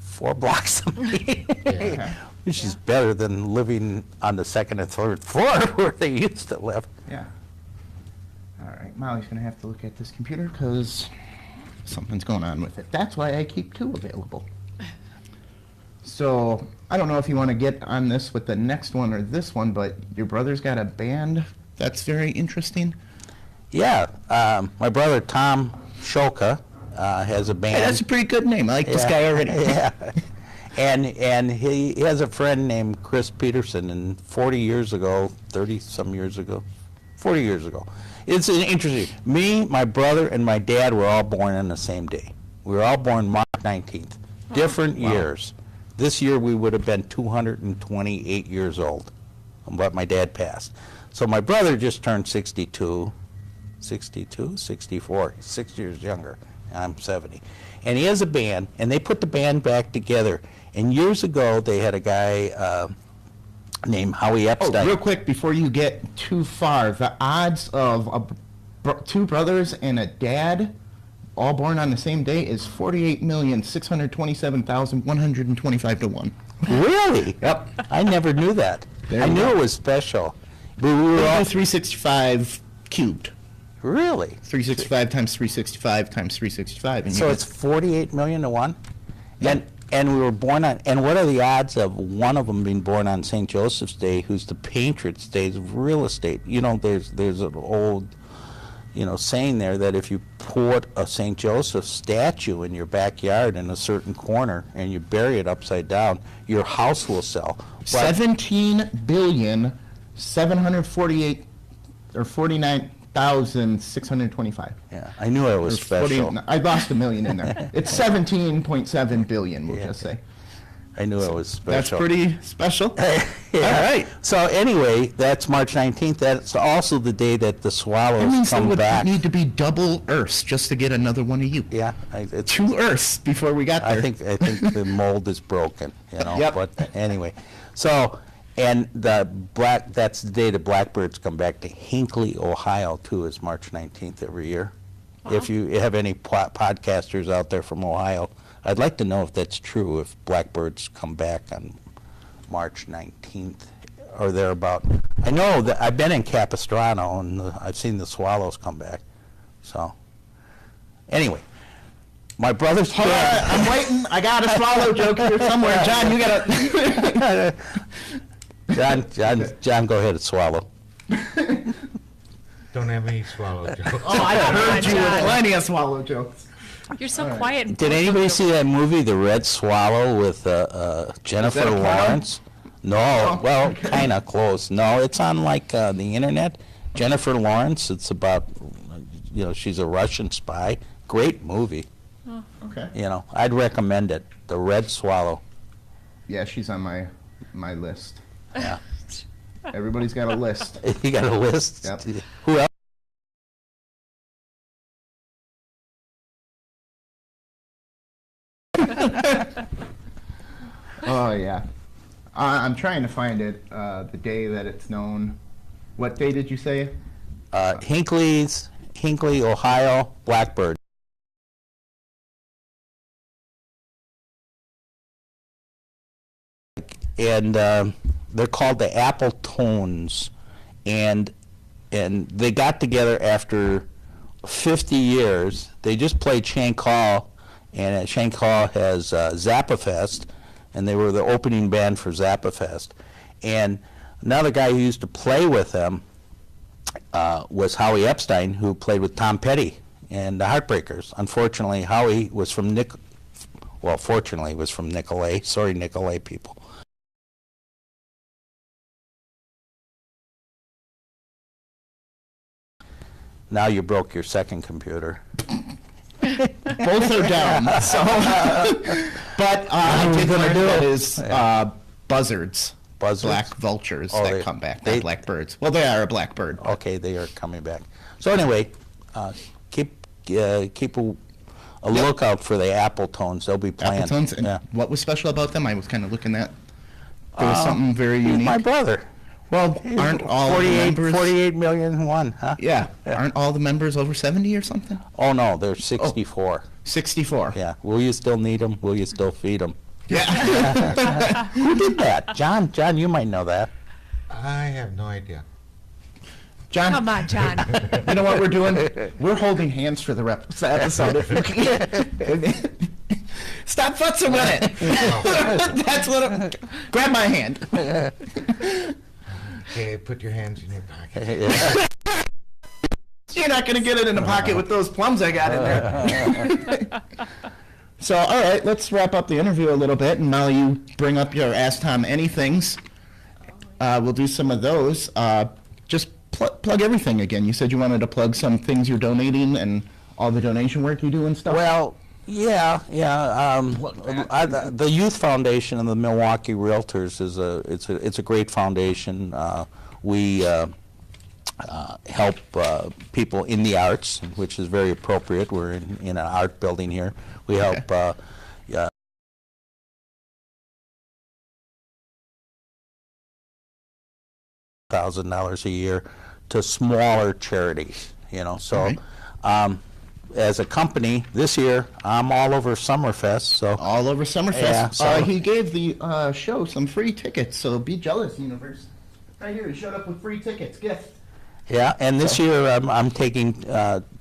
4 blocks of me, Yeah. which is better than living on the 2nd and 3rd floor where they used to live. Yeah. All right, Molly's going to have to look at this computer because something's going on with it. That's why I keep 2 available. So, I don't know if you want to get on this with the next one or this one, but your brother's got a band that's very interesting. Yeah, my brother Tom Scholtka has a band. Hey, that's a pretty good name. I like this guy already. Yeah. And he has a friend named Chris Peterson, and 40 years ago, 30-some years ago, 40 years ago. It's interesting. Me, my brother, and my dad were all born on the same day. We were all born March 19th. Different years. This year we would have been 228 years old, but my dad passed. So my brother just turned 62, 64, 6 years younger. I'm 70. And he has a band, and they put the band back together. And years ago, they had a guy named Howie Oh, Epstein. real quick, before you get too far, the odds of 2 brothers and a dad all born on the same day is 48,627,125 to 1. Really? Yep. I never knew that. There I you knew go. it was special. But we were all, 365 cubed. really? 365 times 365 times 365. And So you it's get 48 million to 1? Yep. And we were born on, and what are the odds of one of them being born on St. Joseph's Day, who's the Patriots' Day of real estate? You know, there's an old, you know, saying there that if you put a St. Joseph statue in your backyard in a certain corner and you bury it upside down, your house will sell. But 17,748 or 49,625. yeah, I knew I was Or 40 special. I lost a million in there. It's 17.7 billion, we'll Yeah. just say. I knew I was That's special. pretty special. Yeah. All right. So anyway, that's March 19th. That's also the day that the That swallows means there come would back. need to be double Earths just to get another one of you. Yeah, it's 2 Earths before we got there. I think the mold is broken, you know. Yep. But anyway, so and that's the day the blackbirds come back to Hinckley, Ohio, too. Is March 19th every year. If you have any podcasters out there from Ohio, I'd like to know if that's true. If blackbirds come back on March 19th or thereabout. I know that I've been in Capistrano and I've seen the swallows come back. So Anyway, my brother's Hold on, band. I'm waiting. I got a swallow joke here somewhere. John, you gotta. John, go ahead and swallow. Don't have any swallow jokes. Oh, I heard you with John. plenty of swallow jokes. You're so quiet. and Did full of anybody your- see that movie, The Red Swallow, with Jennifer Is that a porno? Lawrence? No, Oh, well, okay. kind of close. No, it's on like the internet. Jennifer Lawrence. It's about, she's a Russian spy. Great movie. Okay. I'd recommend it. The Red Swallow. Yeah, she's on my list. Yeah. Everybody's got a list. You got a list? Yep. Who else? Oh yeah, I'm trying to find it. The day that it's known. What day did you say? Hinckley, Ohio, Blackbird. And they're called the Apple Tones, and they got together after 50 years. They just played Shank Hall, and Shank Hall has Zappafest, and they were the opening band for Zappafest. And another guy who used to play with them was Howie Epstein, who played with Tom Petty and the Heartbreakers. Unfortunately, Howie was from fortunately, he was from Nicolay. Sorry, Nicolay people. Now you broke your second computer. Both are down. So, but I did gonna learn do that it? is buzzards. Buzzards? Black vultures Oh, that come back, not they- blackbirds. Well, they are a blackbird. Okay, they are coming back. So anyway, keep a lookout for the apple tones. They'll be playing. Appletones. And Yeah. what was special about them? I was kind of looking at. There was something very He's unique. my brother. Well, aren't all the 48, members? 48 million one, huh? Yeah. Aren't all the members over 70 or something? Oh, no, they're 64. 64. Yeah. Will you still need them? Will you still feed them? Yeah. Who did that? John, you might know that. I have no idea. John, Come on, John. you know what we're doing? We're holding hands for the episode. If you can. Stop futzing with it. That's what grab my hand. Okay, put your hands in your pocket. You're not going to get it in the pocket with those plums I got in there. So, all right, let's wrap up the interview a little bit, and now you bring up your Ask Tom Anythings. We'll do some of those. Just plug everything again. You said you wanted to plug some things you're donating and all the donation work you do and stuff. Well, yeah. The Youth Foundation of the Milwaukee Realtors is a great foundation. We help people in the arts, which is very appropriate. We're in an art building here. We help $1,000 a year to smaller charities. So. Right. As a company, this year, I'm all over Summerfest, so... All over Summerfest. Yeah, so- He gave the show some free tickets, so be jealous, universe. Right here, he showed up with free tickets, gift. Yeah, and this year, I'm taking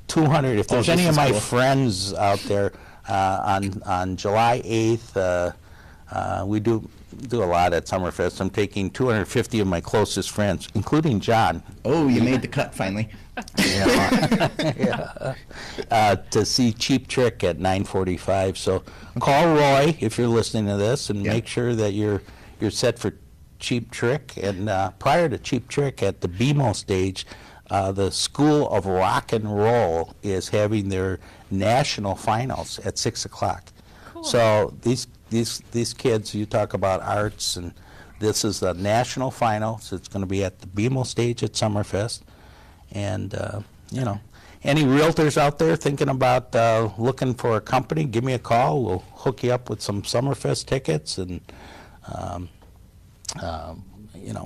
200, if there's this any of is my cool. friends out there, on July 8th, we do a lot at Summerfest. I'm taking 250 of my closest friends, including John. Oh, you made the cut finally. To see Cheap Trick at 9:45. So call Roy if you're listening to this, and Yeah. make sure that you're set for Cheap Trick. And prior to Cheap Trick, at the BMO stage, the School of Rock and Roll is having their national finals at 6 o'clock. Cool. So these kids, you talk about arts, and this is the national finals. It's going to be at the BMO stage at Summerfest. And, any realtors out there thinking about looking for a company, give me a call. We'll hook you up with some Summerfest tickets. And,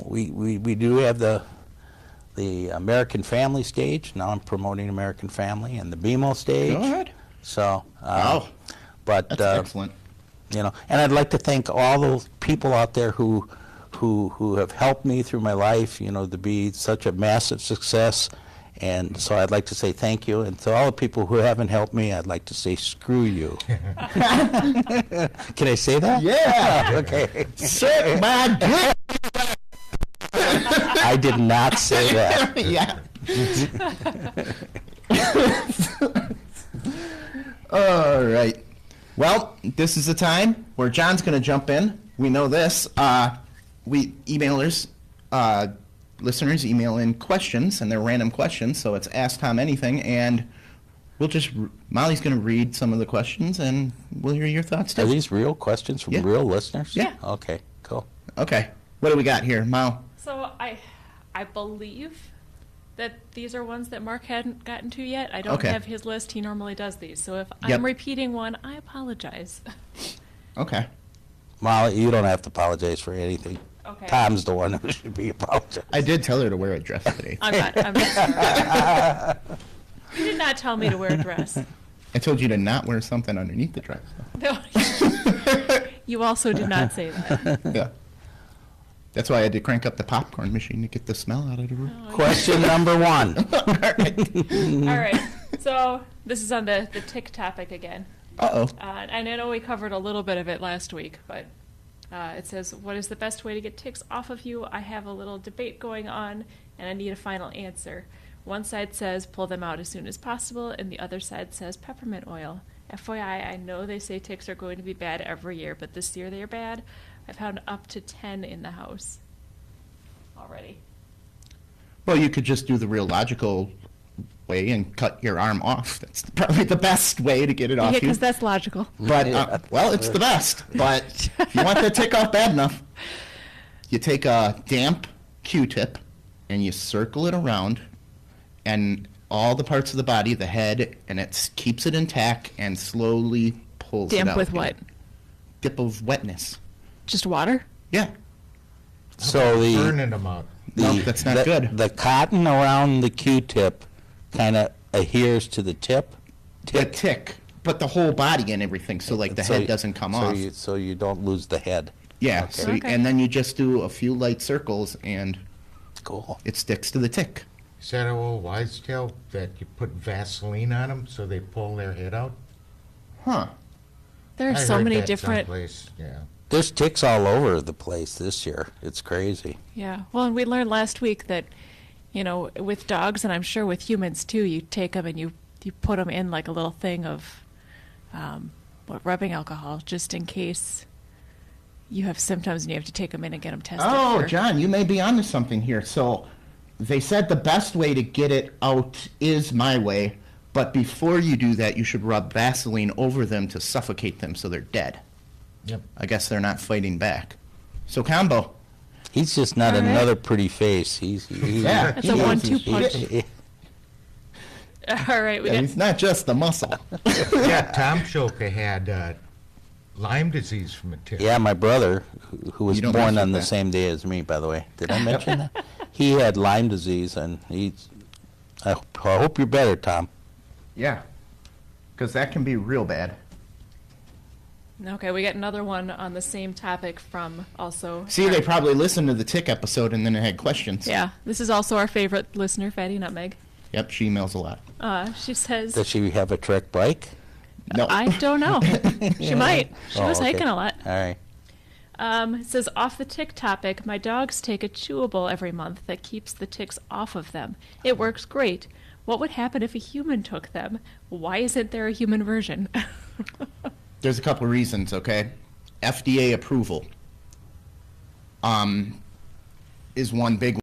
we do have the American Family stage. Now I'm promoting American Family, and the BMO stage. Go ahead. So, Wow. But, That's excellent. and I'd like to thank all those people out there who have helped me through my life, to be such a massive success. And so I'd like to say thank you. And to all the people who haven't helped me, I'd like to say screw you. Can I say that? Yeah. Okay. Suck my dick. I did not say that. Yeah. All right. Well, this is the time where John's going to jump in. We know this. We emailers, listeners email in questions, and they're random questions, so it's Ask Tom Anything, and we'll just, Molly's going to read some of the questions, and we'll hear your thoughts, Are too. these real questions from Yeah. real listeners? Yeah. Okay, cool. Okay. What do we got here, Mal? So I believe that these are ones that Mark hadn't gotten to yet. I don't Okay. have his list. He normally does these. So if Yep. I'm repeating one, I apologize. Okay. Molly, you don't have to apologize for anything. Okay. Tom's the one who should be apologizing. I did tell her to wear a dress today. I'm not sorry. You did not tell me to wear a dress. I told you to not wear something underneath the dress. No. You also did not say that. Yeah. That's why I had to crank up the popcorn machine to get the smell out of the room. Question number 1. All right. So this is on the tick topic again. Uh-oh. And I know we covered a little bit of it last week, but it says, what is the best way to get ticks off of you? I have a little debate going on, and I need a final answer. One side says pull them out as soon as possible, and the other side says peppermint oil. FYI, I know they say ticks are going to be bad every year, but this year they are bad. I found up to 10 in the house already. Well, you could just do the real logical way and cut your arm off. That's probably the best way to get it off Yeah, you. because that's logical. But, well, it's the best. But if you want the tick off bad enough, you take a damp Q-tip and you circle it around, and all the parts of the body, the head, and it keeps it intact and slowly pulls it out. Damp with what? Dip of wetness. Just water? Yeah. So Burning them out. No, that's not good. The cotton around the Q-tip kind of adheres to the tip. The tick, but the whole body and everything, so like the So head you- doesn't come so off. So you don't lose the head. Yeah, Okay. so, Okay. and then you just do a few light circles and Cool. it sticks to the tick. Is that an old wives' tale that you put Vaseline on them so they pull their head out? Huh. There are I so heard many that different. someplace, yeah. There's ticks all over the place this year. It's crazy. Yeah. Well, and we learned last week that, with dogs, and I'm sure with humans too, you take them and you put them in like a little thing of, rubbing alcohol, just in case you have symptoms and you have to take them in and get them tested. Oh, for- John, you may be onto something here. So they said the best way to get it out is my way, but before you do that, you should rub Vaseline over them to suffocate them so they're dead. Yep. I guess they're not fighting back. So combo. He's just not All right. another pretty face. He's Yeah. That's a 1-2 punch. he- All right. We Yeah, got he's not just the muscle. Yeah, Tom Scholtka had Lyme disease from a tick. Yeah, my brother, who was You don't mess born with on the that. same day as me, by the way. Did I mention that? He had Lyme disease, and I hope you're better, Tom. Yeah. Because that can be real bad. Okay, we got another one on the same topic from also. See, they probably listened to the tick episode and then had questions. Yeah, this is also our favorite listener, Fatty Nutmeg. Yep, she emails a lot. She says, Does she have a trick bike? No. I don't know. She might. She Oh, was okay. hiking a lot. All right. It says, off the tick topic, my dogs take a chewable every month that keeps the ticks off of them. It works great. What would happen if a human took them? Why isn't there a human version? There's a couple of reasons, okay? FDA approval is one big one.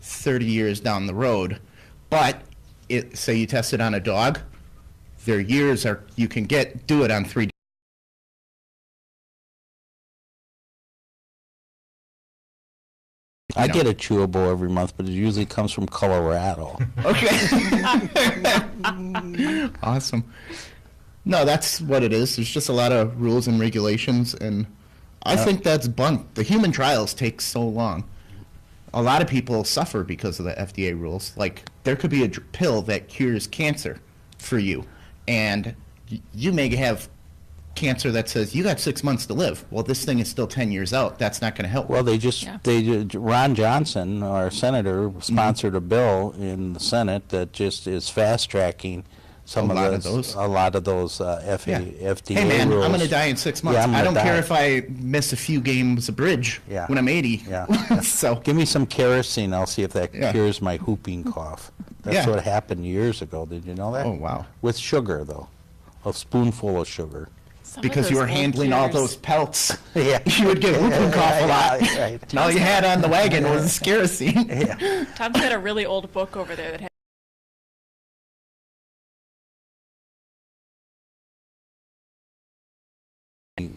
30 years down the road. But say you test it on a dog, their years are, you can do it on 3 I get a chewable every month, but it usually comes from Colorado. Okay. Awesome. No, that's what it is. There's just a lot of rules and regulations, and I think that's bunk. The human trials take so long. A lot of people suffer because of the FDA rules. Like, there could be a pill that cures cancer for you, and you may have cancer that says you got 6 months to live. Well, this thing is still 10 years out. That's not going to help. Well, Yeah. Ron Johnson, our senator, sponsored a bill in the Senate that just is fast tracking some A lot of of those. a lot of those Yeah. FDA Hey man, rules. I'm going to die in 6 months. Yeah, I'm I gonna don't care die. if I miss a few games of bridge Yeah. when I'm 80. Yeah. So, Give me some kerosene. I'll see if that Yeah. cures my whooping cough. That's Yeah. what happened years ago. Did you know that? oh wow. With sugar, though, a spoonful of sugar. Some of Because you those were old handling all cures. those pelts. Yeah. You would get whooping cough a lot. Right. And all you had on the wagon was kerosene. Yeah. Tom's got a really old book over there that has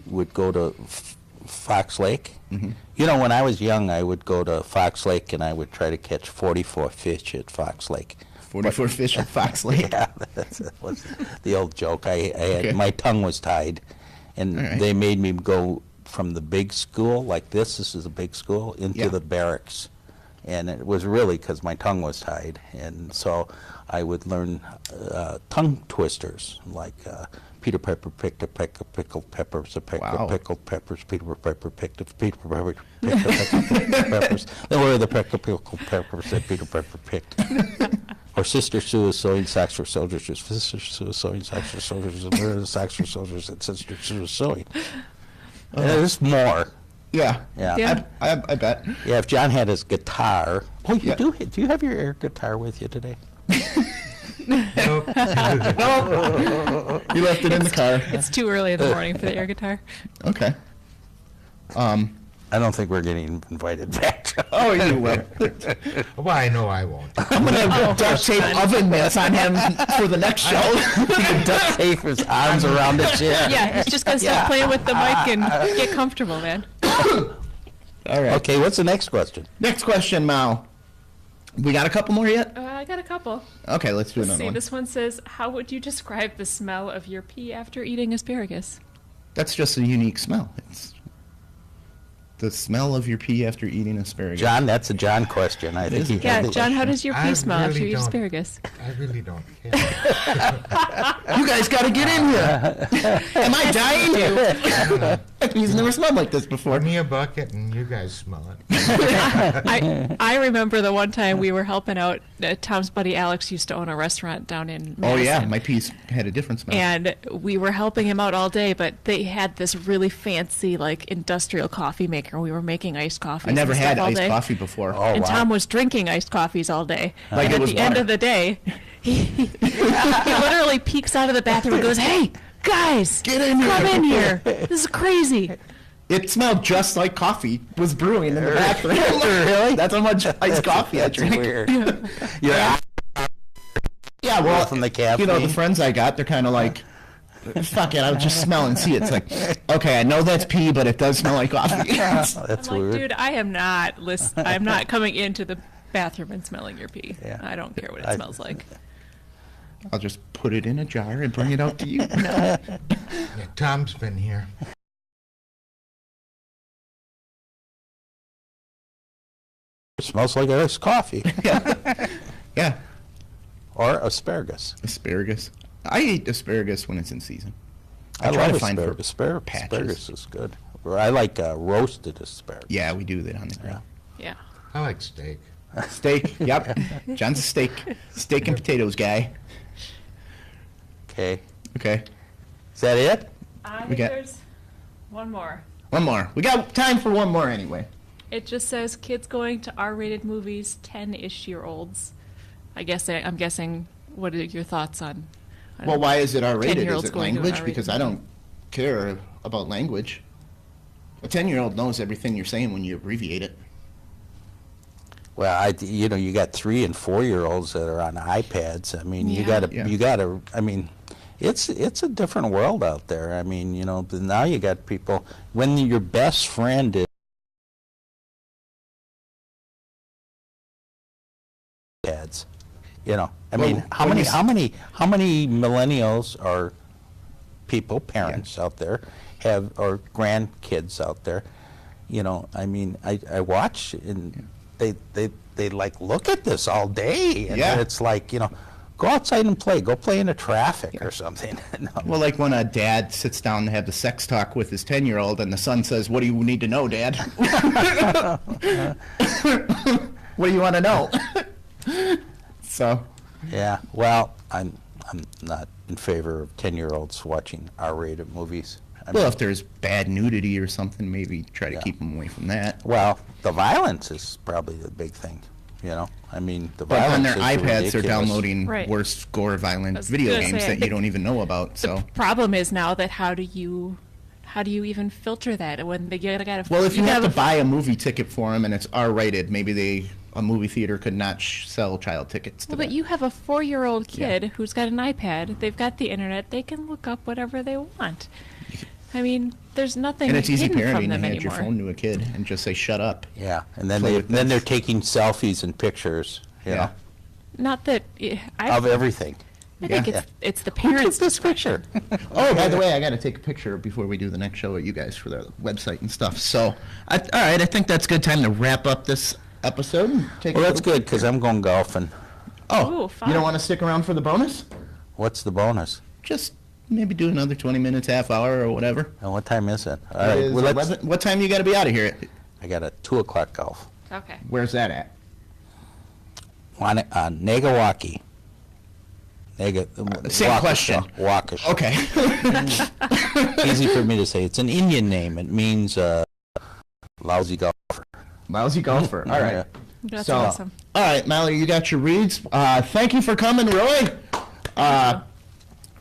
Would go to Fox Lake. Mm-hmm. You know, when I was young, I would go to Fox Lake and I would try to catch 44 fish at Fox Lake. 44 fish at Fox Lake. Yeah, that was the old joke. I had Okay. my tongue was tied, and All right. they made me go from the big school like this. This is a big school into Yeah. the barracks, and it was really because my tongue was tied, and so I would learn tongue twisters like. Peter Pepper picked a peck of pickled peppers, a peck Wow. of pickled peppers. Peter Pepper picked a Peter Pepper picked a peck of pickled peppers. Then where are the peck of pickled peppers that Peter Pepper picked? Or Sister Sue is sewing socks for soldiers. Sister Sue is sewing socks for soldiers. And where are the socks for soldiers that Sister Sue is sewing? There's more. Yeah. Yeah. Yeah. I bet. Yeah, if John had his guitar. Oh, you Yeah. do? Do you have your air guitar with you today? Nope. You left it in the car. It's too early in the morning for the air guitar. Okay. I don't think we're getting invited back. Oh, you will. Well, I know I won't. I'm going to duct tape oven mitts on him for the next show. You can duct tape his arms around the chair. Yeah, he's just gonna start playing with the mic and get comfortable, man. All right. Okay, what's the next question? Next question, Mao. We got a couple more yet? I got a couple. Okay, let's do Let's another see, one. this one says, how would you describe the smell of your pee after eating asparagus? That's just a unique smell. It's the smell of your pee after eating asparagus. John, that's a John question. I think he Yeah, John, how does your I pee smell after really you eat don't. asparagus? I really don't care. You guys got to get in here. Am I dying? He's never smelled like this before. Pour me a bucket and you guys smell it. I remember the one time we were helping out. Tom's buddy Alex used to own a restaurant down in Madison. Oh, yeah, my pee's had a different smell. And we were helping him out all day, but they had this really fancy, like, industrial coffee maker. We were making iced coffees. I never and stuff had all iced day. coffee before. Oh, And wow. Tom was drinking iced coffees all day. Like and it at was the end water. of the day, he literally peeks out of the bathroom and goes, "Hey, guys, Get in come here." in here. This is crazy." It smelled just like coffee was brewing in the bathroom. Really? That's how much iced coffee I That's drink. weird. Yeah. Yeah, well, From the you know, the caffeine. friends I got, they're kind of like, fuck it, I'll just smell and see. It's like, okay, I know that's pee, but it does smell like coffee. That's I'm like, weird. dude, I am not I'm not coming into the bathroom and smelling your pee. Yeah. I don't care what it I- smells like. I'll just put it in a jar and bring it out to you. Yeah, Tom's been here. It smells like iced coffee Yeah, or asparagus. asparagus. I eat asparagus when it's in season. I try love to find for asparagus. patches. Asparagus is good. Or I like roasted asparagus. Yeah, we do that on the grill. Yeah. I like steak. Steak, yep. John's a steak and potatoes guy. Okay. Okay, Is that it? I We think got- there's one more. one more. We got time for one more anyway. It just says kids going to R-rated movies, 10-ish-year-olds. I'm guessing. What are your thoughts on? Well, why is it R-rated? Is 10-year-olds it going to an language? R-rated Because I movie. don't care about language. A 10-year-old knows everything you're saying when you abbreviate it. Well, you got 3 and 4-year-olds that are on iPads. I mean, Yeah. you gotta. I mean, it's a different world out there. I mean, now you got people when your best friend is iPads. I Well, mean, how when many you s- how many millennials or people, parents out there or grandkids out there? I mean, I watch and they like look at this all day, and Yeah. it's like go outside and play, go play in the traffic or something. No. Well, like when a dad sits down to have the sex talk with his 10-year-old and the son says, "What do you need to know, Dad?" What do you want to know? So, Yeah, well, I'm not in favor of 10-year-olds watching R-rated movies. I well, mean, if there's bad nudity or something, maybe try to keep them away from that. well, the violence is probably the big thing. I mean, the But violence on their is iPads, they're ridiculous. downloading Right. worse gore violent was video gonna games say, I that you think don't even know about. So, The problem is now that how do you even filter that when they gotta well, if you have to a- buy a movie ticket for them and it's R-rated, maybe a movie theater could not sell child tickets to Well, but that. you have a 4-year-old Yeah. kid who's got an iPad. They've got the internet. They can look up whatever they want. I mean, there's nothing And it's easy hidden from parenting to them hand anymore. your phone to a kid and just say, "Shut up." Yeah, and then Play with they're this. taking selfies and pictures, Yeah. Not that I of everything. think Yeah. it's the Who took parents' this discretion. picture? Oh, by the way, I got to take a picture before we do the next show of you guys for the website and stuff. So, all right, I think that's a good time to wrap up this episode. And take Well, a that's little- good because I'm going golfing. Oh, Ooh, fun. you don't want to stick around for the bonus? What's the bonus? Just maybe do another 20 minutes, half hour, or whatever. And what time is it? All It right, is well, 11 what time you got to be out of here? I got a 2:00 golf. Okay. Where's that at? Nagawaki. Same question. Waukesha. Okay. Easy for me to say. It's an Indian name. It means lousy golfer. Lousy golfer. All right. Yeah. That's So- awesome. All right, Mallory, you got your reads. Thank you for coming, Roy.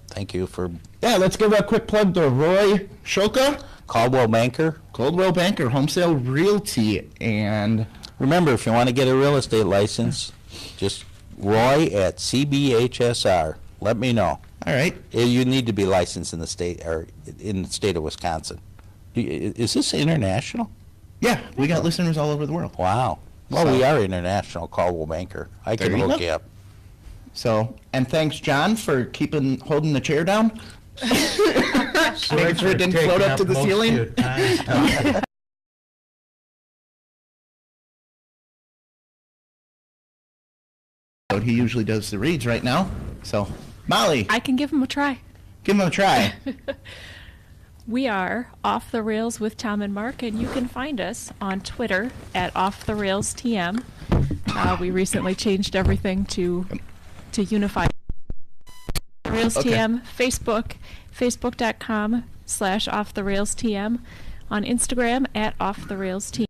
Thank you for. Yeah, let's give a quick plug to Roy Scholtka. Coldwell Banker. Coldwell Banker, Homesale Realty, and Remember, if you want to get a real estate license, just Roy at CBHSR. Let me know. all right. You need to be licensed in the state or in the state of Wisconsin. Is this international? Yeah, we got listeners all over the world. Wow. Well, So- we are international, Caldwell Banker. I can There you hook go. you up. So, and thanks, John, for holding the chair down. Sorry Making sure it for didn't taking float up up to the most of ceiling. your time. He usually does the reads right now. So, Molly, I can give him a try. give him a try. We are Off the Rails with Tom and Mark, and you can find us on Twitter at Off the Rails TM. We recently changed everything to unify. Rails Okay. TM, Facebook, facebook.com/Off the Rails TM, on Instagram at Off the Rails TM.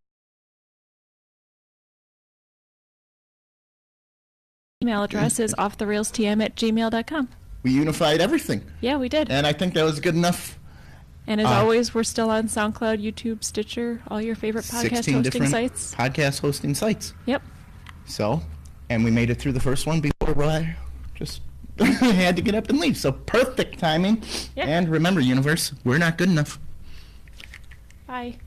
Email address is offtherailstm@gmail.com. We unified everything, Yeah, we did. and I think that was good enough. And as always, we're still on SoundCloud, YouTube, Stitcher, all your favorite podcast 16 hosting different sites. podcast hosting sites. Yep. So, and we made it through the first one before I just had to get up and leave. So perfect timing. Yeah. And remember, universe, we're not good enough. Bye.